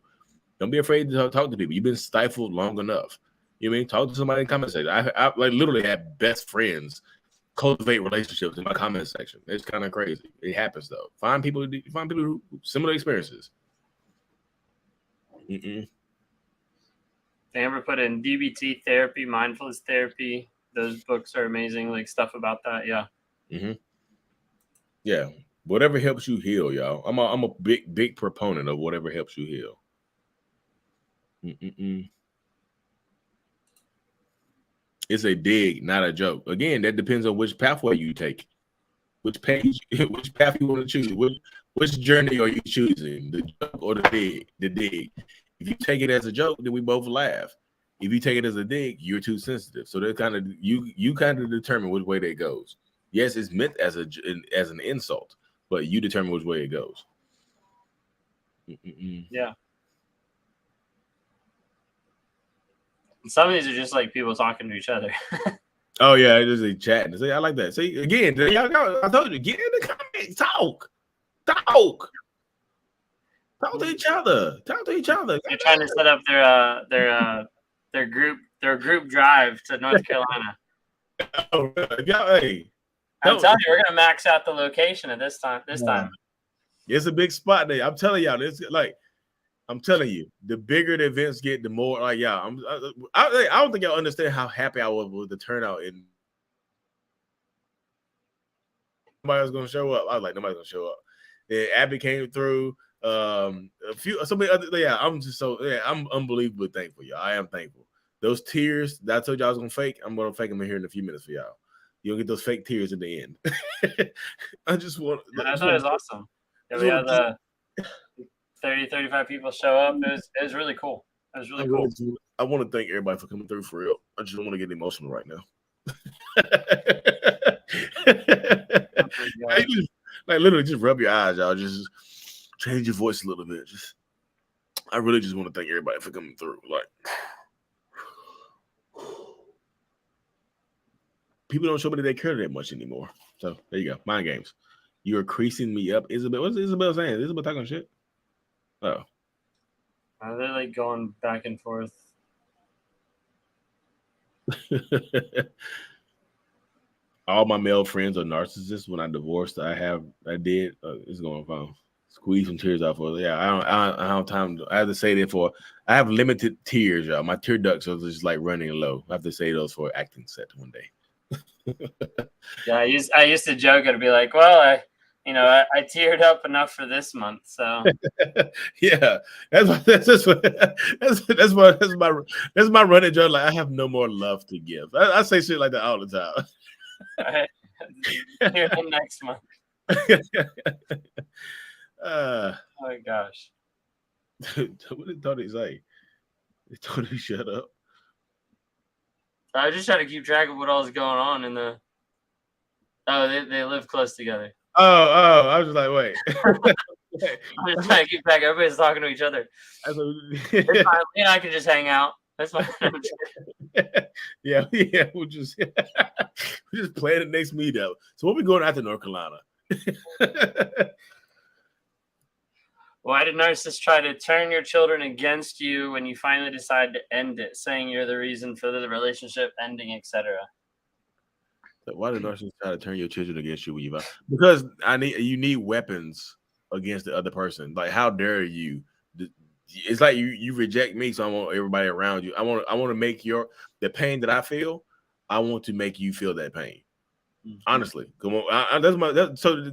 Don't be afraid to talk to people. You've been stifled long enough. You know what I mean? Talk to somebody in the comment section. I like literally have best friends cultivate relationships in my comment section. It's kind of crazy. It happens though. Find people who similar experiences. Amber put in DBT therapy, mindfulness therapy. Those books are amazing. Like stuff about that. Yeah. Yeah. Whatever helps you heal, y'all. I'm a big proponent of whatever helps you heal. It's a dig, not a joke. Again, that depends on which pathway you take, which path you want to choose. Which journey are you choosing, the joke or the dig? If you take it as a joke, then we both laugh. If you take it as a dig, you're too sensitive. So that kind of you kind of determine which way that goes. Yes, it's meant as an insult, but you determine which way it goes. Yeah. Some of these are just like people talking to each other. Oh yeah, it's just chatting. See, I like that. See, again, y'all know, I told you, get in the comments, talk to each other. They're trying to set up their group their group drive to North Carolina. Oh, hey, I'm telling you, we're gonna max out the location at this time. It's a big spot there. I'm telling y'all, it's like I'm telling you, the bigger the events get, the more like I don't think y'all understand how happy I was with the turnout. And nobody was gonna show up. I was like, nobody's gonna show up. Then Abby came through. A few, so many other. Yeah, I'm unbelievably thankful, y'all. I am thankful. Those tears that I told y'all I was gonna fake, I'm gonna fake them in here in a few minutes for y'all. You'll get those fake tears in the end. I just want. I thought it was awesome. Yeah, we had 30, 35 people show up. It was really cool. It was really cool. I want to thank everybody for coming through for real. I just don't want to get emotional right now. Like literally, just rub your eyes, y'all. Just change your voice a little bit. I really just want to thank everybody for coming through. Like, people don't show me that they care that much anymore. So there you go. Mind games. You're creasing me up, Isabel. What's Isabel saying? Is Isabel talking shit? Oh. They're like going back and forth. All my male friends are narcissists. When I divorced, it's going fine. Squeeze some tears out for it. Yeah, I don't have time. I have to say that I have limited tears, y'all. My tear ducts are just like running low. I have to say those for acting set one day. Yeah, I used to joke and be like, well, I teared up enough for this month, so yeah, that's my running joke. Like, I have no more love to give. I say shit like that all the time. Right. Here next month. Oh my gosh. What did Tony say? Did Tony shut up? I was just trying to keep track of what all is going on in the. Oh, they live close together. Oh, I was just like, wait. I'm just trying to keep track. Everybody's talking to each other. I can just hang out. That's fine. yeah, we'll just plan the next meetup. So we'll be going out to North Carolina. Why did narcissists try to turn your children against you when you finally decide to end it, saying you're the reason for the relationship ending, etc.? Why did narcissists try to turn your children against you when you? Because you need weapons against the other person. Like, how dare you? It's like you reject me, so I want everybody around you. I want to make the pain that I feel. I want to make you feel that pain. Mm-hmm. Honestly, come on. So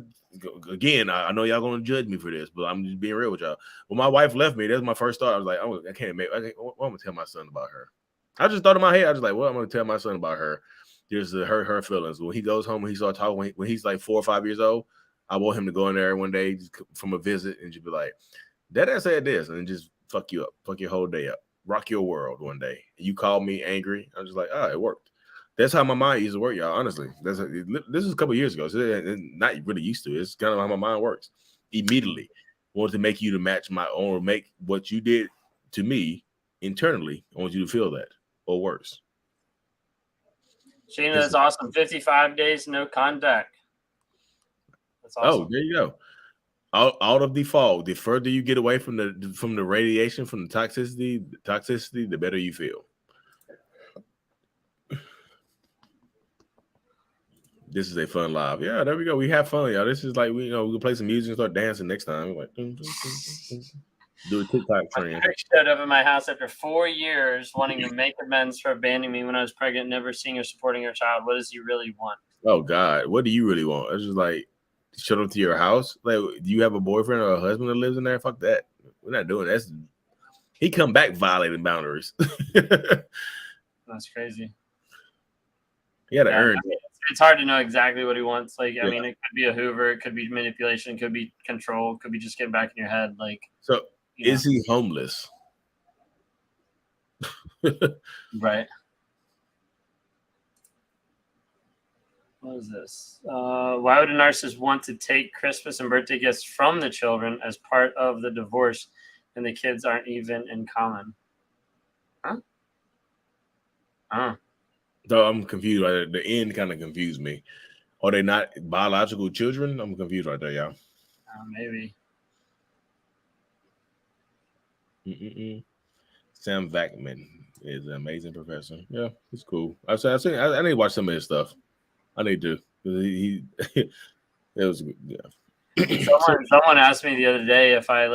again, I know y'all gonna judge me for this, but I'm just being real with y'all. When my wife left me, that's my first thought. I was like, what I'm gonna tell my son about her. I just thought in my head, I was like, well, I'm gonna tell my son about her. Just to hurt her feelings. When he goes home, when he starts talking, when he's like 4 or 5 years old, I want him to go in there one day from a visit and just be like, Dad said this, and just fuck you up, fuck your whole day up, rock your world one day. You called me angry. I was just like, it worked. That's how my mind used to work, y'all. Honestly, this is a couple of years ago, so it's not really used to. It's kind of how my mind works. Immediately, wanted to make you to match my own, or make what you did to me internally. I want you to feel that, or worse. Sheena, that's awesome. 55 days, no contact. That's awesome. Oh, there you go. Out of default, the further you get away from the radiation, from the toxicity, the better you feel. This is a fun live. Yeah, there we go. We have fun, y'all. This is like we can play some music and start dancing next time. Like do a TikTok trend. I showed up at my house after 4 years wanting to make amends for abandoning me when I was pregnant, never seeing or supporting her child. What does he really want? Oh God, what do you really want? It's just like showed up to your house. Like, do you have a boyfriend or a husband that lives in there? Fuck that. We're not doing that. He come back violating boundaries. That's crazy. You gotta earn it. It's hard to know exactly what he wants. Like, I mean, it could be a Hoover, it could be manipulation, it could be control, it could be just getting back in your head. Like, so is he homeless? Right. What is this? Why would a narcissist want to take Christmas and birthday gifts from the children as part of the divorce and the kids aren't even in common? Huh? So I'm confused. Right? The end kind of confused me. Are they not biological children? I'm confused right there, y'all. Maybe. Sam Vakman is an amazing professor. Yeah, he's cool. I need to watch some of his stuff. I need to. He it was good. Yeah. Someone asked me the other day if I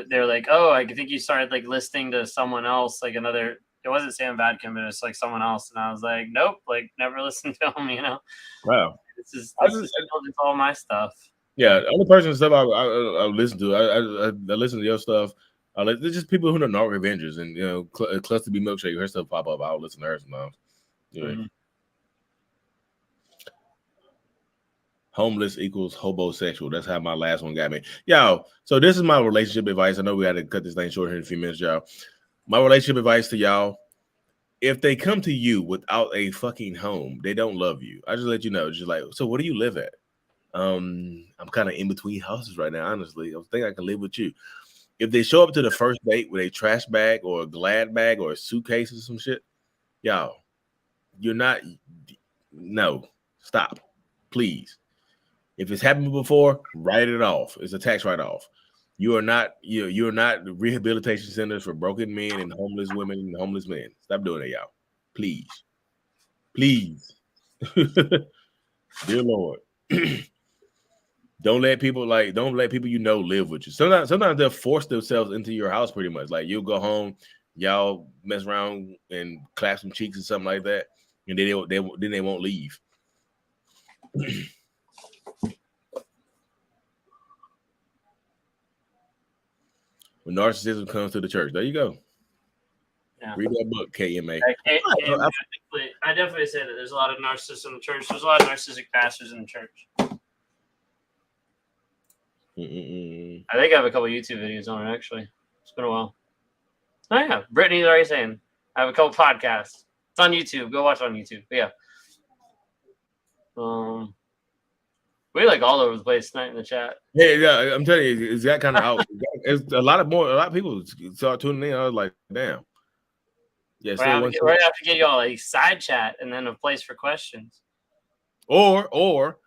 they're like, oh, I think you started like listening to someone else, like another. It wasn't Sam Vadkin, but it's like someone else, and I was like, nope, like never listened to him. You know, Wow. this is all my stuff. Yeah, the only person stuff I listen to. I listen to your stuff. There's just people who know Narc Avengers and Cluster B Milkshake. Her stuff pop up. I'll listen to her sometimes. Anyway. Mm-hmm. Homeless equals hobosexual. That's how my last one got me. Yo, so this is my relationship advice. I know we got to cut this thing short here in a few minutes, y'all. My relationship advice to y'all: if they come to you without a fucking home, they don't love you. I just let you know. Just like, so where do you live at? I'm kind of in between houses right now, honestly. I think I can live with you. If they show up to the first date with a trash bag or a glad bag or a suitcase or some shit, y'all, you're not. No, stop, please. If it's happened before, write it off. It's a tax write-off. You are not you're not rehabilitation centers for broken men and homeless women and homeless men. Stop doing that, y'all. Please. Please. Dear Lord. Don't let people live with you. Sometimes they'll force themselves into your house pretty much. Like you'll go home, y'all mess around and clap some cheeks or something like that, and then they won't leave. When narcissism comes to the church, there you go. Yeah. Read that book, KMA. I definitely say that there's a lot of narcissists in the church. There's a lot of narcissistic pastors in the church. I think I have a couple YouTube videos on it, actually. It's been a while. Oh, yeah. Brittany's already saying. I have a couple podcasts. It's on YouTube. Go watch it on YouTube. But yeah. We like all over the place tonight in the chat. Yeah, I'm telling you, it's that kind of out. It's a lot of people start tuning in. I was like, damn. Yeah, we're gonna have to get you all a side chat and then a place for questions. Or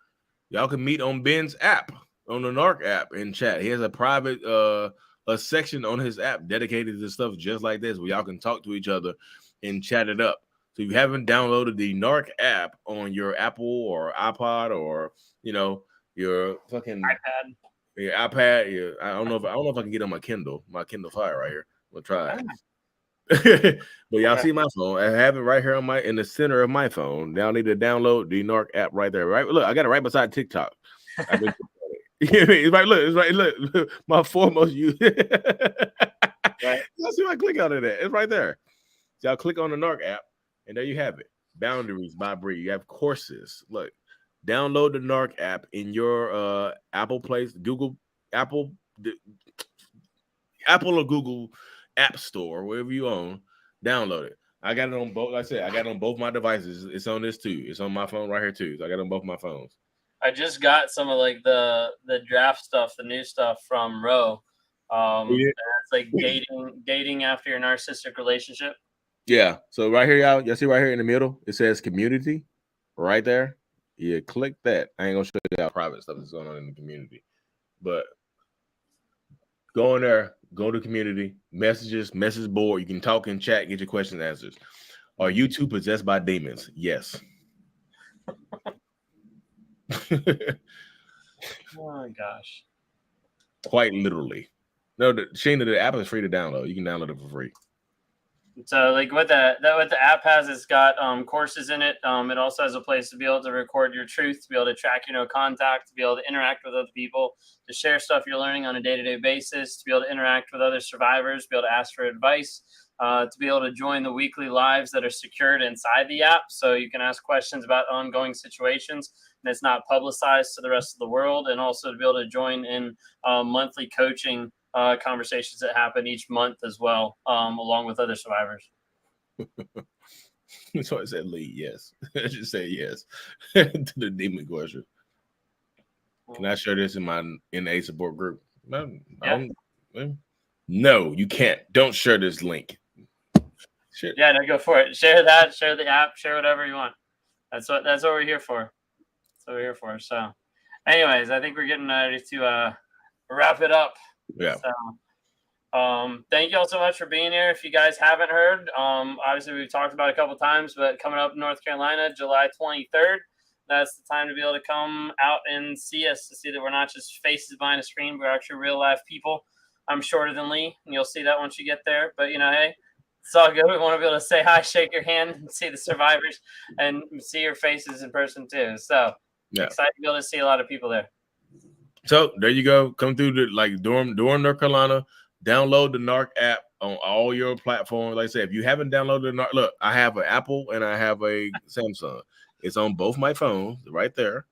y'all can meet on Ben's app, on the Narc app, and chat. He has a private a section on his app dedicated to stuff just like this, where y'all can talk to each other and chat it up. So if you haven't downloaded the Narc app on your Apple or iPod or your fucking iPad, I don't know if I can get on my Kindle Fire right here. We'll try it. But y'all see my phone. I have it right here in the center of my phone. Y'all need to download the Narc app right there. Right, look, I got it right beside TikTok. It's right. Look, my foremost use. Right. Y'all see my click out of that? It's right there. So y'all click on the Narc app, and there you have it. Boundaries by Bree. You have courses. Look, download the Narc app in your Apple Play, Apple or Google App Store, wherever you own. Download it. I got it on both. Like I said, I got it on both my devices. It's on this too. It's on my phone right here too. So I got it on both my phones. I just got some of like the draft stuff, the new stuff from Roe. It's like dating after your narcissistic relationship. Yeah. So right here, y'all see right here in the middle, it says community right there. Yeah, click that. I ain't gonna show you how private stuff is going on in the community, but go in there, go to community, message board. You can talk and chat, get your questions answered. Are you two possessed by demons? Yes. Oh my gosh. Quite literally. No, Sheena, the app is free to download. You can download it for free. So like what the app has, it's got courses in it. It also has a place to be able to record your truth, to be able to track your no contact, to be able to interact with other people, to share stuff you're learning on a day-to-day basis, to be able to interact with other survivors, to be able to ask for advice, to be able to join the weekly lives that are secured inside the app. So you can ask questions about ongoing situations and it's not publicized to the rest of the world. And also to be able to join in monthly coaching conversations that happen each month as well, along with other survivors. So I said Lee, yes. I just say yes to the demon question. Can I share this in my NA support group? No, you can't. Don't share this link. Share. Yeah, no, go for it. Share that, share the app, share whatever you want. That's what we're here for. That's what we're here for. So anyways, I think we're getting ready to wrap it up. Yeah. Thank you all so much for being here. If you guys haven't heard, obviously we've talked about it a couple times, but coming up in North Carolina, July 23rd, that's the time to be able to come out and see us, to see that we're not just faces behind a screen, we're actually real life people. I'm shorter than Lee, and you'll see that once you get there. But, you know, hey, it's all good. We want to be able to say hi, shake your hand, and see the survivors and see your faces in person too. So excited to be able to see a lot of people there. So there you go. Come through the during North Carolina. Download the Narc app on all your platforms. Like I said, if you haven't downloaded the Narc, look, I have an Apple and I have a Samsung. It's on both my phones, right there,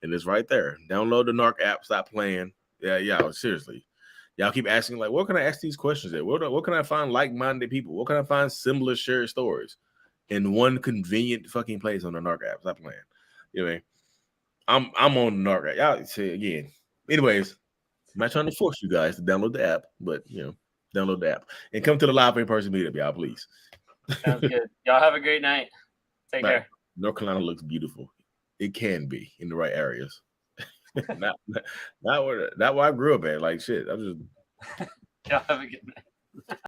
and it's right there. Download the Narc app. Stop playing. Yeah. Seriously, y'all keep asking like, where can I ask these questions at? Where can I find like-minded people? Where can I find similar shared stories in one convenient fucking place on the Narc app? Stop playing. You know what I mean? I'm on the Narc app. Y'all say again. Anyways. I'm not trying to force you guys to download the app, but download the app and come to the live in-person meetup, y'all, please. Sounds good. Y'all have a great night. Take care. North Carolina looks beautiful. It can be in the right areas. not where I grew up at. Like shit. I'm just Y'all have a good night.